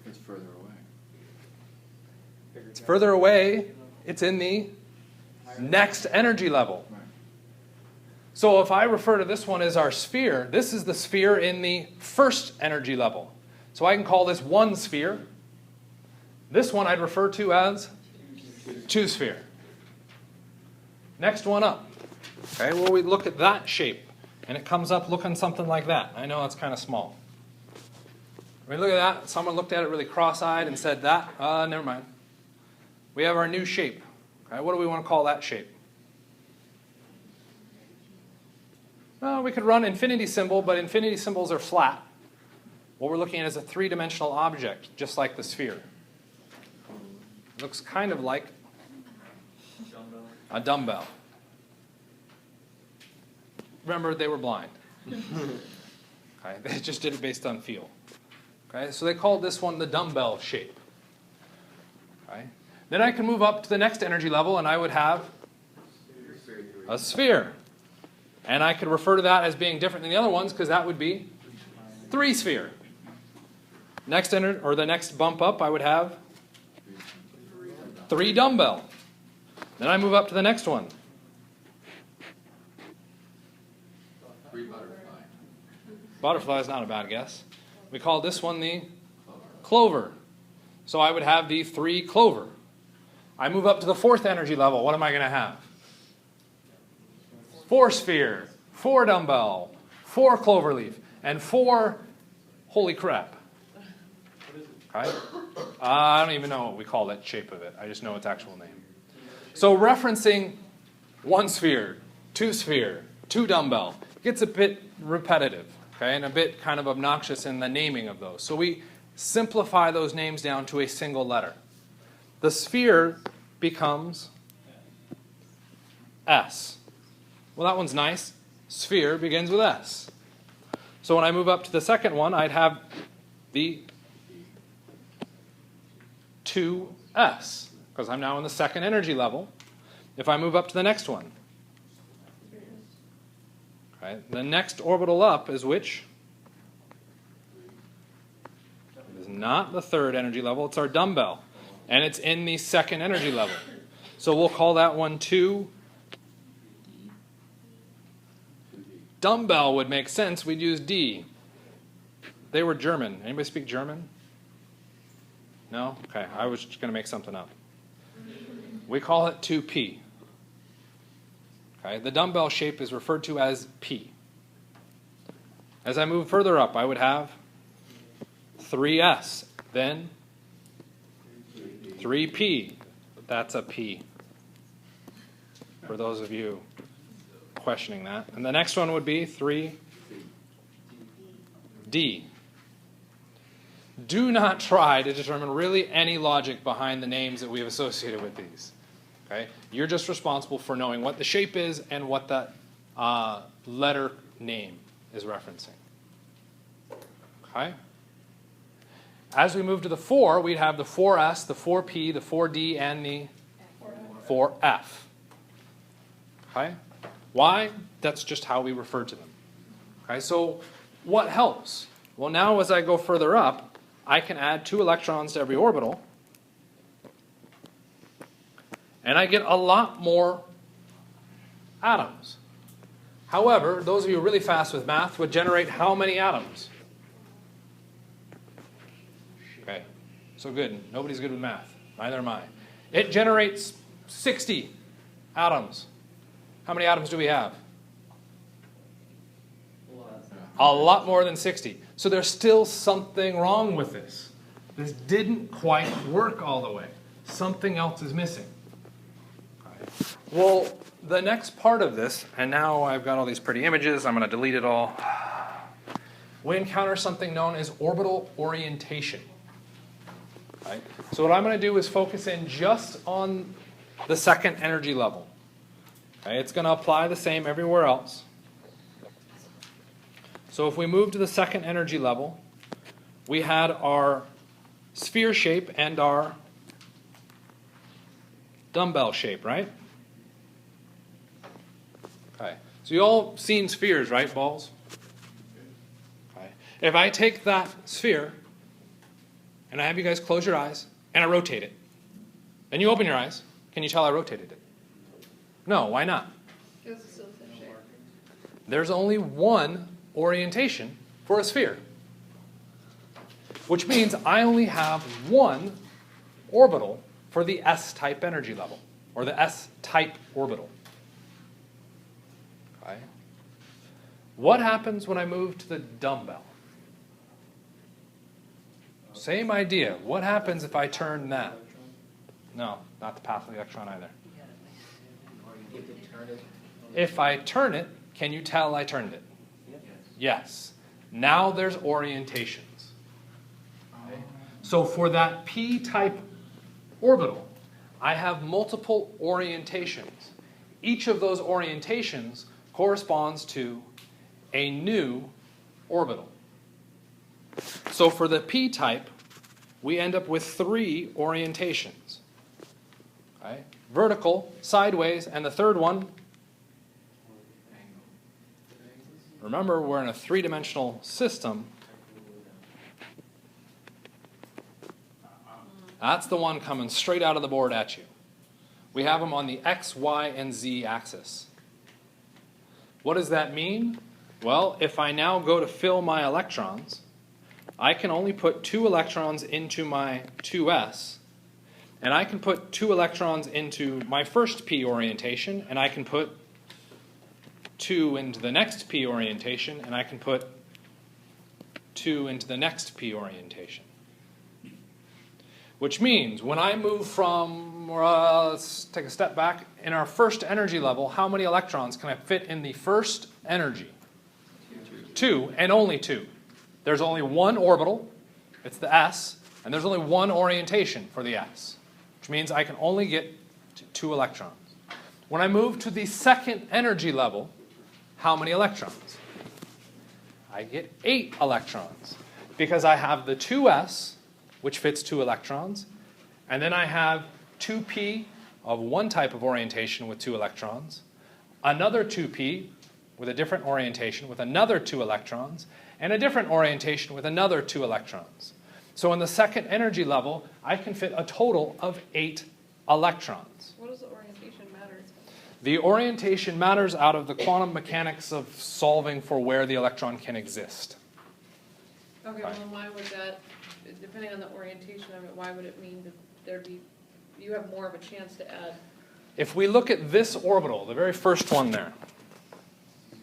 It's further away. It's further away. It's in the next energy level. Right. So if I refer to this one as our sphere, this is the sphere in the first energy level. So I can call this one sphere. This one I'd refer to as two sphere. Next one up. Okay, well, we look at that shape, and it comes up looking something like that. I know it's kind of small. I mean, look at that. Someone looked at it really cross-eyed and said that. Never mind. We have our new shape. Okay, what do we want to call that shape? Well, we could run infinity symbol, but infinity symbols are flat. What we're looking at is a three-dimensional object, just like the sphere. It looks kind of like a dumbbell. Remember, they were blind. Okay, they just did it based on feel. Okay, so they called this one the dumbbell shape. Okay. Then I can move up to the next energy level, and I would have a sphere. And I could refer to that as being different than the other ones, because that would be three sphere. The next bump up, I would have three dumbbell. Then I move up to the next one. Three butterfly. Butterfly is not a bad guess. We call this one the clover. So I would have the three clover. I move up to the fourth energy level. What am I going to have? Four sphere, four dumbbell, four cloverleaf, and four holy crap. Okay? I don't even know what we call that shape of it. I just know its actual name. So referencing one sphere, two dumbbell, gets a bit repetitive, okay, and a bit kind of obnoxious in the naming of those. So we simplify those names down to a single letter. The sphere becomes S. Well, that one's nice. Sphere begins with S. So when I move up to the second one, I'd have the 2s, because I'm now in the second energy level. If I move up to the next one, okay, the next orbital up is which? It is not the third energy level, it's our dumbbell. And it's in the second energy level. So we'll call that one 2. Dumbbell would make sense, we'd use D. They were German. Anybody speak German? No? Okay, I was just going to make something up. We call it 2P. Okay, the dumbbell shape is referred to as P. As I move further up, I would have 3S, then 3P. That's a P, for those of you questioning that. And the next one would be 3D. Do not try to determine really any logic behind the names that we have associated with these. Okay? You're just responsible for knowing what the shape is and what that letter name is referencing. Okay? As we move to the 4, we'd have the 4S, the 4P, the 4D, and the 4F. Okay? Why? That's just how we refer to them. Okay, so what helps? Well, now as I go further up, I can add 2 electrons to every orbital, and I get a lot more atoms. However, those of you really fast with math would generate how many atoms? Okay, so good. Nobody's good with math. Neither am I. It generates 60 atoms. How many atoms do we have? A lot more than 60. So there's still something wrong with this. This didn't quite work all the way. Something else is missing. Well, the next part of this, and now I've got all these pretty images, I'm going to delete it all. We encounter something known as orbital orientation. Right? So what I'm going to do is focus in just on the second energy level. Okay? It's going to apply the same everywhere else. So if we move to the second energy level, we had our sphere shape and our dumbbell shape, right? Okay. So you all seen spheres, right, balls? Okay. If I take that sphere and I have you guys close your eyes and I rotate it, then you open your eyes, can you tell I rotated it? No, why not? Because it's still the same shape. There's only one orientation for a sphere, which means I only have one orbital for the S-type energy level, or the S-type orbital. Okay. What happens when I move to the dumbbell? Same idea. What happens if I turn that? No, not the path of the electron either. If I turn it, can you tell I turned it? Yes. Now there's orientations. Okay. So for that p-type orbital, I have multiple orientations. Each of those orientations corresponds to a new orbital. So for the p-type, we end up with 3 orientations. Okay. Vertical, sideways, and the third one, remember, we're in a 3-dimensional system. That's the one coming straight out of the board at you. We have them on the X, Y, and Z axis. What does that mean? Well, if I now go to fill my electrons, I can only put 2 electrons into my 2s, and I can put 2 electrons into my first p orientation, and I can put 2 into the next p orientation, and I can put 2 into the next p orientation. Which means when I move from, let's take a step back, in our first energy level, how many electrons can I fit in the first energy? 2, and only 2. There's only one orbital, it's the S, and there's only one orientation for the S, which means I can only get 2 electrons. When I move to the second energy level, how many electrons? I get 8 electrons, because I have the 2s, which fits 2 electrons, and then I have 2p of one type of orientation with 2 electrons, another 2p with a different orientation with another 2 electrons, and a different orientation with another 2 electrons. So in the second energy level, I can fit a total of 8 electrons. What does the orientation matter? The orientation matters out of the quantum mechanics of solving for where the electron can exist. Okay, well then why would that, depending on the orientation of it, why would it mean that there'd be, you have more of a chance to add? If we look at this orbital, the very first one there,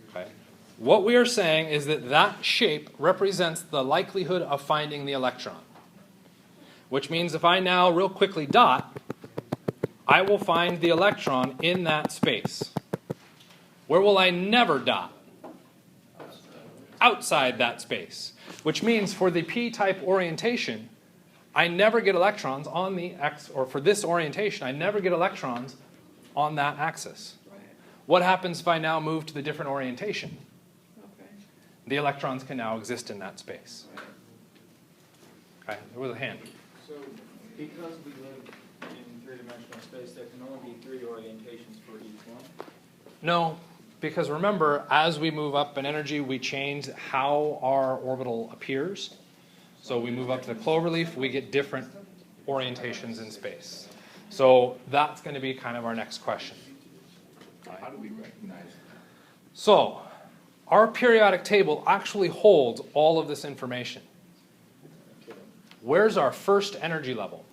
okay, what we are saying is that that shape represents the likelihood of finding the electron. Which means if I now real quickly dot, I will find the electron in that space. Where will I never dot? Outside that space. Which means for the p-type orientation, I never get electrons on the x, or for this orientation, I never get electrons on that axis. Right. What happens if I now move to the different orientation? Okay. The electrons can now exist in that space. Okay, there was a hand. So because we live in 3-dimensional space, there can only be 3 orientations for each one? No, because remember, as we move up in energy, we change how our orbital appears. So we move up to the cloverleaf, we get different orientations in space. So that's going to be kind of our next question. How do we recognize that? So our periodic table actually holds all of this information. Where's our first energy level?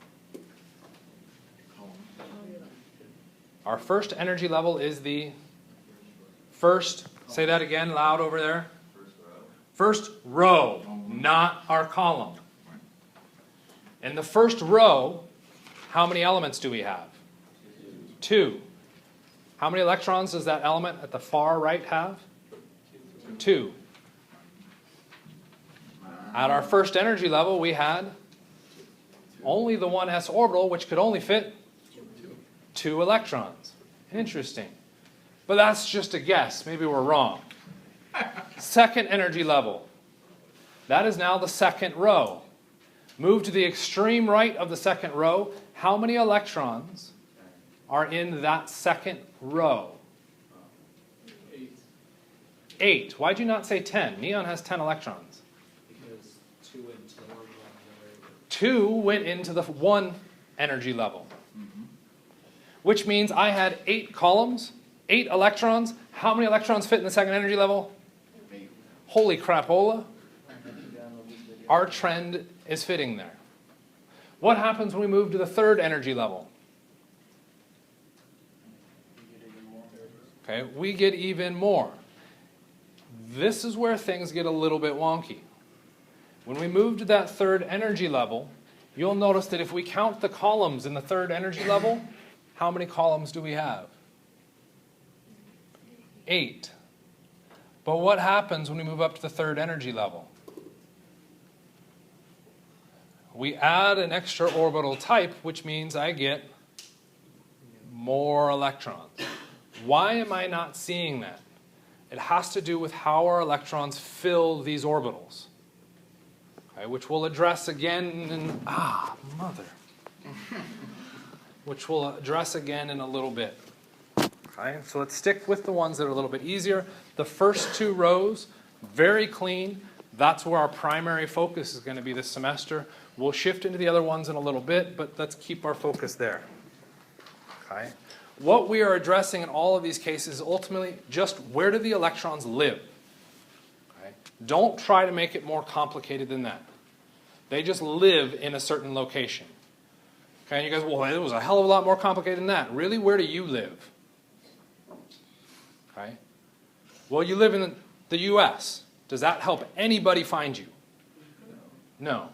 Our first energy level is the first, say that again loud over there. First row, not our column. In the first row, how many elements do we have? 2. How many electrons does that element at the far right have? 2. At our first energy level, we had only the 1s orbital, which could only fit 2 electrons. Interesting. But that's just a guess. Maybe we're wrong. Second energy level. That is now the second row. Move to the extreme right of the second row. How many electrons are in that second row? 8. Why'd you not say 10? Neon has 10 electrons. Because 2 went into the orbital and the other. 2 went into the 1 energy level. Which means I had 8 columns, 8 electrons. How many electrons fit in the second energy level? 8. Holy crapola. Our trend is fitting there. What happens when we move to the third energy level? Okay, we get even more. This is where things get a little bit wonky. When we move to that third energy level, you'll notice that if we count the columns in the third energy level, how many columns do we have? 8. But what happens when we move up to the third energy level? We add an extra orbital type, which means I get more electrons. Why am I not seeing that? It has to do with how our electrons fill these orbitals, okay, which we'll address again in, which we'll address again in a little bit. Okay, so let's stick with the ones that are a little bit easier. The first 2 rows, very clean. That's where our primary focus is going to be this semester. We'll shift into the other ones in a little bit, but let's keep our focus there. Okay. What we are addressing in all of these cases is ultimately just where do the electrons live? Okay. Don't try to make it more complicated than that. They just live in a certain location. Okay, and you guys, well, it was a hell of a lot more complicated than that. Really, where do you live? Okay. Well, you live in the U.S. Does that help anybody find you? No.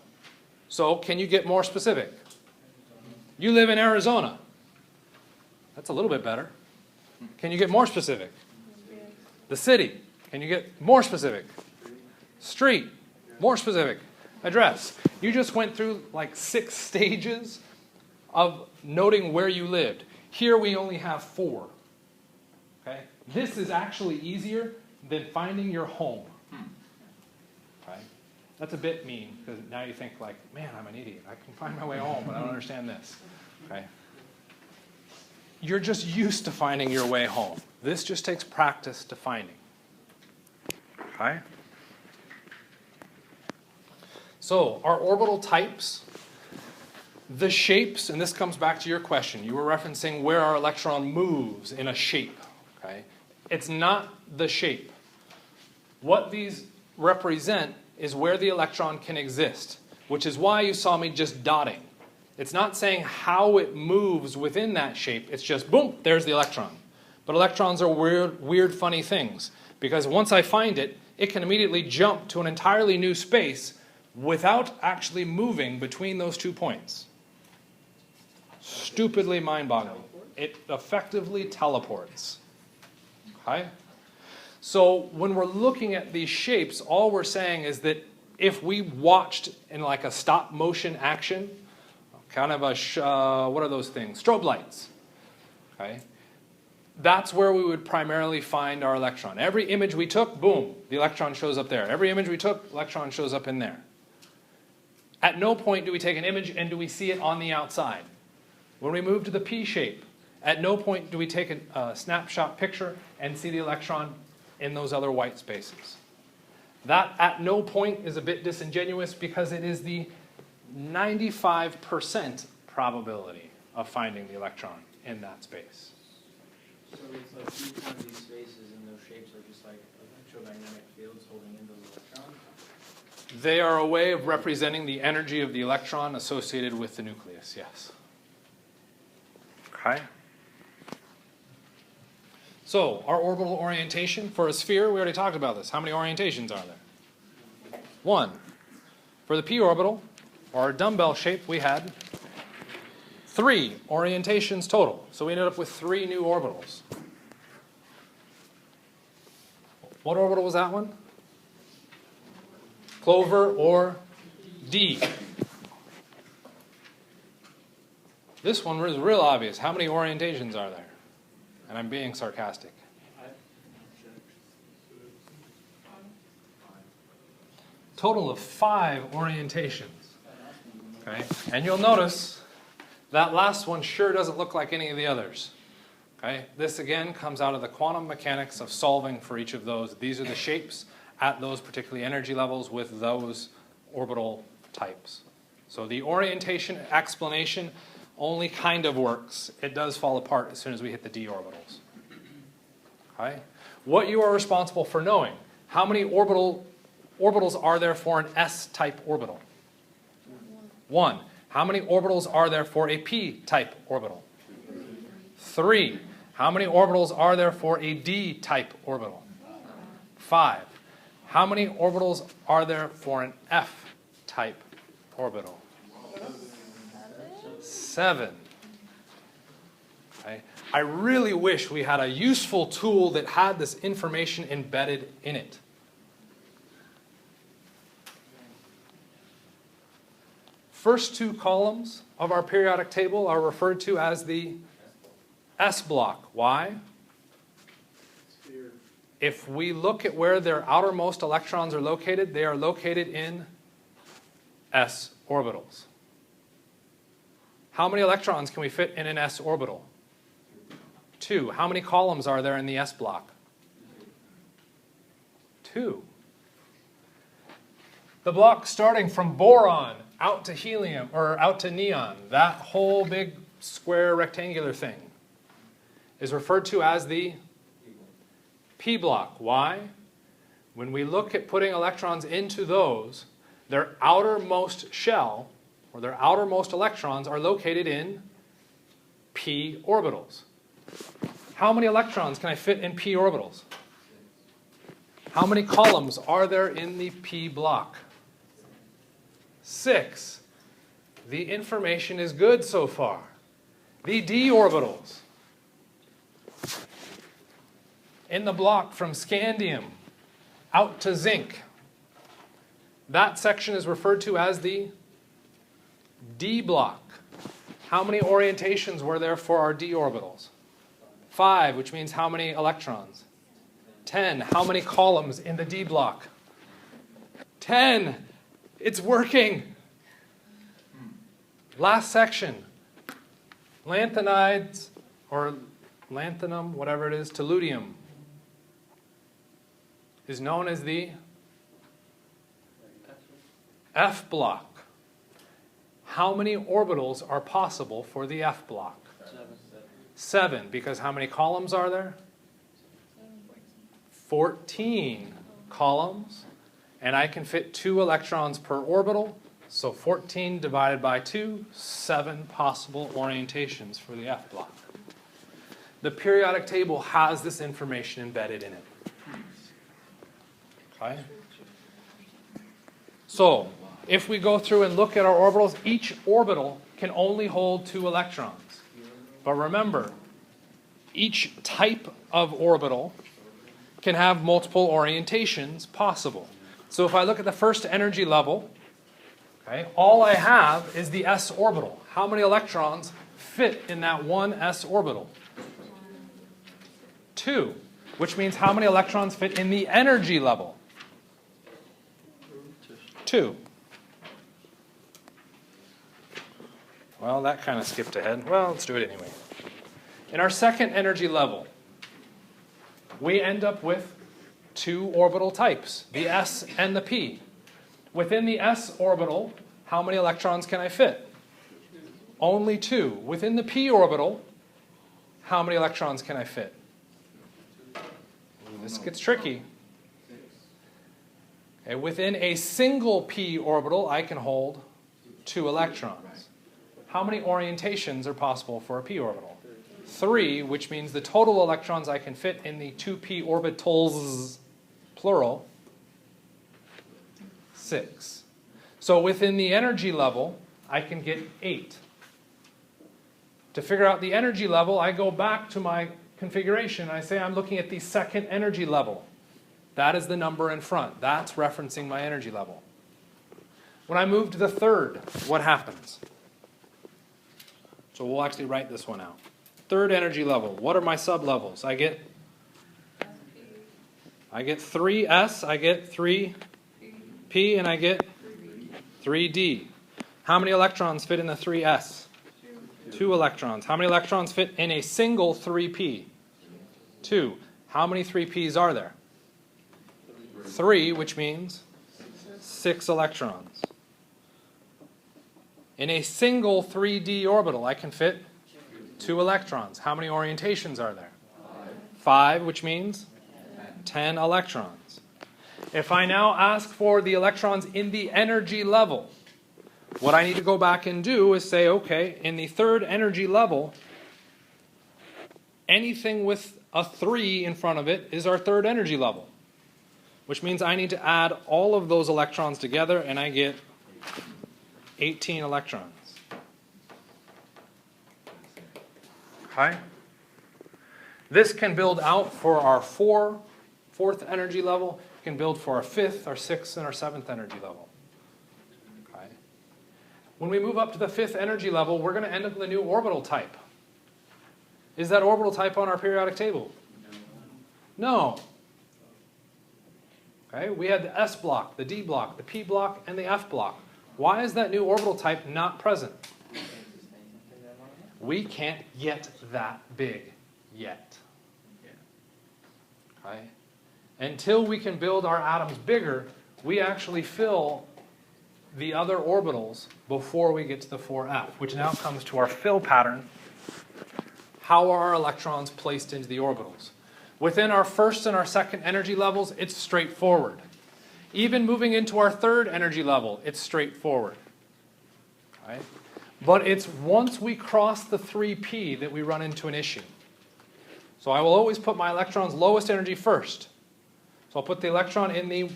So, can you get more specific? You live in Arizona. That's a little bit better. Can you get more specific? The city. Can you get more specific? Street. More specific. Address. You just went through like 6 stages of noting where you lived. Here we only have 4. Okay? This is actually easier than finding your home. Okay? That's a bit mean, because now you think like, man, I'm an idiot. I can find my way home, but I don't understand this. Okay? You're just used to finding your way home. This just takes practice to finding. Okay? So, our orbital types, the shapes, and this comes back to your question. You were referencing where our electron moves in a shape. Okay? It's not the shape. What these represent is where the electron can exist, which is why you saw me just dotting. It's not saying how it moves within that shape. It's just, boom, there's the electron. But electrons are weird, funny things, because once I find it, it can immediately jump to an entirely new space without actually moving between those 2 points. Stupidly mind-boggling. It effectively teleports. Okay? So when we're looking at these shapes, all we're saying is that if we watched in like a stop motion action, kind of a, what are those things? Strobe lights. Okay? That's where we would primarily find our electron. Every image we took, boom, the electron shows up there. Every image we took, electron shows up in there. At no point do we take an image and do we see it on the outside. When we move to the P shape, at no point do we take a snapshot picture and see the electron in those other white spaces. That at no point is a bit disingenuous because it is the 95% probability of finding the electron in that space. So it's like each one of these spaces and those shapes are just like electromagnetic fields holding in those electrons? They are a way of representing the energy of the electron associated with the nucleus, yes. Okay. So, our orbital orientation for a sphere, we already talked about this. How many orientations are there? 1. For the p orbital, or our dumbbell shape, we had 3 orientations total. So we ended up with 3 new orbitals. What orbital was that one? Clover or D? This one was real obvious. How many orientations are there? And I'm being sarcastic. Total of 5 orientations. Okay? And you'll notice that last one sure doesn't look like any of the others. Okay? This again comes out of the quantum mechanics of solving for each of those. These are the shapes at those particular energy levels with those orbital types. So the orientation explanation only kind of works. It does fall apart as soon as we hit the d orbitals. Okay? What you are responsible for knowing, how many orbitals are there for an s-type orbital? 1. How many orbitals are there for a p-type orbital? 3. How many orbitals are there for a d-type orbital? 5. How many orbitals are there for an f-type orbital? 7. Okay. I really wish we had a useful tool that had this information embedded in it. First 2 columns of our periodic table are referred to as the S block. Why? If we look at where their outermost electrons are located, they are located in s orbitals. How many electrons can we fit in an s orbital? 2. How many columns are there in the s block? 2. The block starting from boron out to helium, or out to neon, that whole big square rectangular thing, is referred to as the p block. Why? When we look at putting electrons into those, their outermost shell, or their outermost electrons, are located in p orbitals. How many electrons can I fit in p orbitals? How many columns are there in the p block? 6. The information is good so far. The d orbitals in the block from scandium out to zinc, that section is referred to as the d block. How many orientations were there for our d orbitals? 5, which means how many electrons? 10. How many columns in the d block? 10. It's working. Last section. Lanthanides, or lanthanum, whatever it is, tellurium, is known as the F block. How many orbitals are possible for the F block? 7, because how many columns are there? 14 columns. And I can fit 2 electrons per orbital. So 14 divided by 2, 7 possible orientations for the F block. The periodic table has this information embedded in it. Okay? So, if we go through and look at our orbitals, each orbital can only hold 2 electrons. But remember, each type of orbital can have multiple orientations possible. So if I look at the first energy level, okay, all I have is the s orbital. How many electrons fit in that one s orbital? 2, which means how many electrons fit in the energy level? 2. Well, that kind of skipped ahead. Well, let's do it anyway. In our second energy level, we end up with 2 orbital types, the s and the p. Within the s orbital, how many electrons can I fit? Only 2. Within the p orbital, how many electrons can I fit? This gets tricky. Okay, within a single p orbital, I can hold 2 electrons. How many orientations are possible for a p orbital? 3, which means the total electrons I can fit in the 2p orbitals, plural, 6. So within the energy level, I can get 8. To figure out the energy level, I go back to my configuration. I say I'm looking at the second energy level. That is the number in front. That's referencing my energy level. When I move to the third, what happens? So we'll actually write this one out. Third energy level. What are my sublevels? I get 3s, I get 3p, and I get 3d. How many electrons fit in the 3s? 2 electrons. How many electrons fit in a single 3p? 2. How many 3p's are there? 3, which means 6 electrons. In a single 3d orbital, I can fit 2 electrons. How many orientations are there? 5, which means 10 electrons. If I now ask for the electrons in the energy level, what I need to go back and do is say, okay, in the third energy level, anything with a 3 in front of it is our third energy level, which means I need to add all of those electrons together, and I get 18 electrons. Okay? This can build out for our fourth energy level, can build for our 5th, our 6th, and our 7th energy level. Okay? When we move up to the 5th energy level, we're going to end up with a new orbital type. Is that orbital type on our periodic table? No. Okay? We had the S block, the D block, the P block, and the F block. Why is that new orbital type not present? We can't get that big yet. Okay? Until we can build our atoms bigger, we actually fill the other orbitals before we get to the 4f, which now comes to our fill pattern. How are our electrons placed into the orbitals? Within our first and our second energy levels, it's straightforward. Even moving into our third energy level, it's straightforward. Okay? But it's once we cross the 3p that we run into an issue. So I will always put my electron's lowest energy first. So I'll put the electron in the...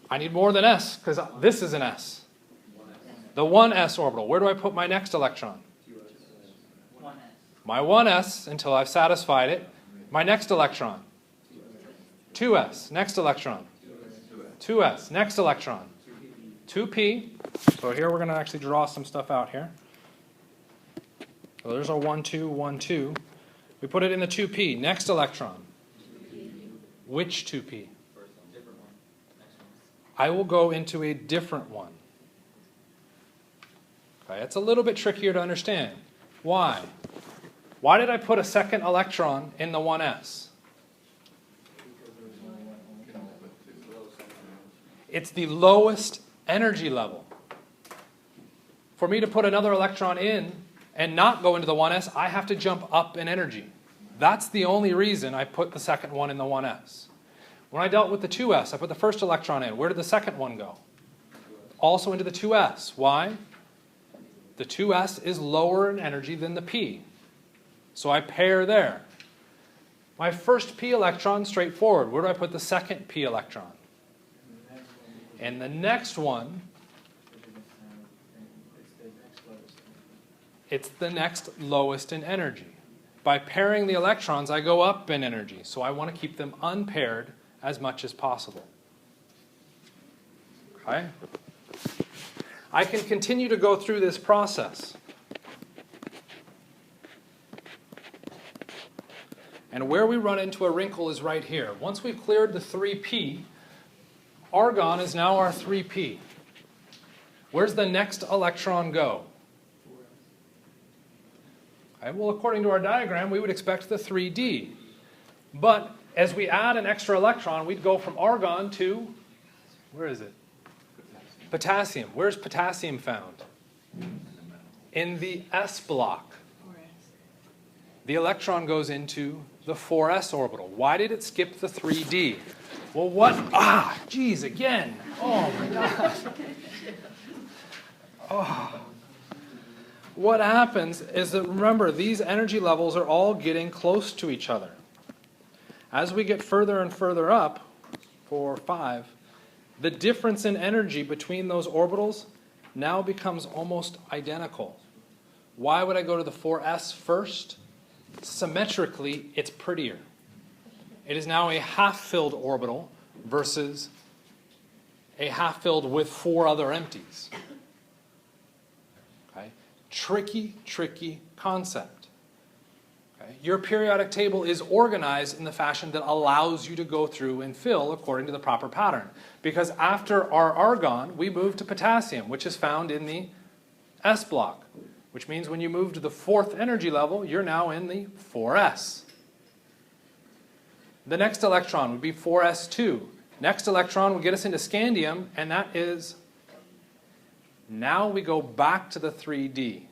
I need more than s, because this is an s. The 1s orbital. Where do I put my next electron? 1s. My 1s, until I've satisfied it. My next electron. 2s. Next electron. 2s. Next electron. 2p. So here we're going to actually draw some stuff out here. So there's our 1, 2, 1, 2. We put it in the 2p. Next electron. Which 2p? I will go into a different one. Okay, it's a little bit trickier to understand. Why? Why did I put a second electron in the 1s? It's the lowest energy level. For me to put another electron in and not go into the 1s, I have to jump up in energy. That's the only reason I put the second one in the 1s. When I dealt with the 2s, I put the first electron in. Where did the second one go? Also into the 2s. Why? The 2s is lower in energy than the p. So I pair there. My first p electron, straightforward. Where do I put the second p electron? And the next one, it's the next lowest in energy. By pairing the electrons, I go up in energy. So I want to keep them unpaired as much as possible. Okay? I can continue to go through this process. And where we run into a wrinkle is right here. Once we've cleared the 3p, argon is now our 3p. Where's the next electron go? Okay, well, according to our diagram, we would expect the 3d. But as we add an extra electron, we'd go from argon to, where is it? Potassium. Where's potassium found? In the s block. The electron goes into the 4s orbital. Why did it skip the 3d? Well, what? Geez, again. Oh, my gosh. Oh. What happens is that, remember, these energy levels are all getting close to each other. As we get further and further up, 4, 5, the difference in energy between those orbitals now becomes almost identical. Why would I go to the 4s first? Symmetrically, it's prettier. It is now a half-filled orbital versus a half-filled with 4 other empties. Okay? Tricky, tricky concept. Okay? Your periodic table is organized in the fashion that allows you to go through and fill according to the proper pattern. Because after our argon, we move to potassium, which is found in the S block. Which means when you move to the 4th energy level, you're now in the 4s. The next electron would be 4s2. Next electron will get us into scandium, and that is, now we go back to the 3D.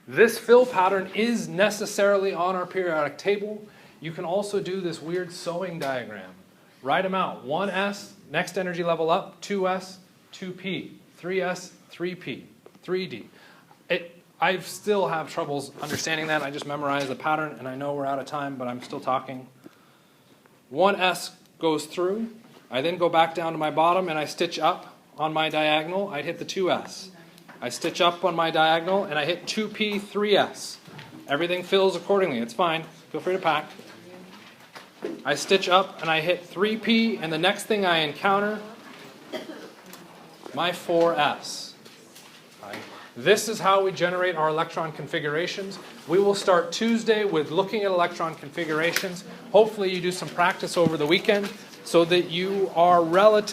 This fill pattern is necessarily on our periodic table. You can also do this weird sewing diagram. Write them out. 1s, next energy level up, 2s, 2p, 3s, 3p, 3d. I still have troubles understanding that. I just memorized the pattern, and I know we're out of time, but I'm still talking. 1s goes through. I then go back down to my bottom, and I stitch up on my diagonal. I'd hit the 2s. I stitch up on my diagonal, and I hit 2p, 3s. Everything fills accordingly. It's fine. Feel free to pack. I stitch up, and I hit 3p, and the next thing I encounter, my 4s. Right. This is how we generate our electron configurations. We will start Tuesday with looking at electron configurations. Hopefully you do some practice over the weekend so that you are relatively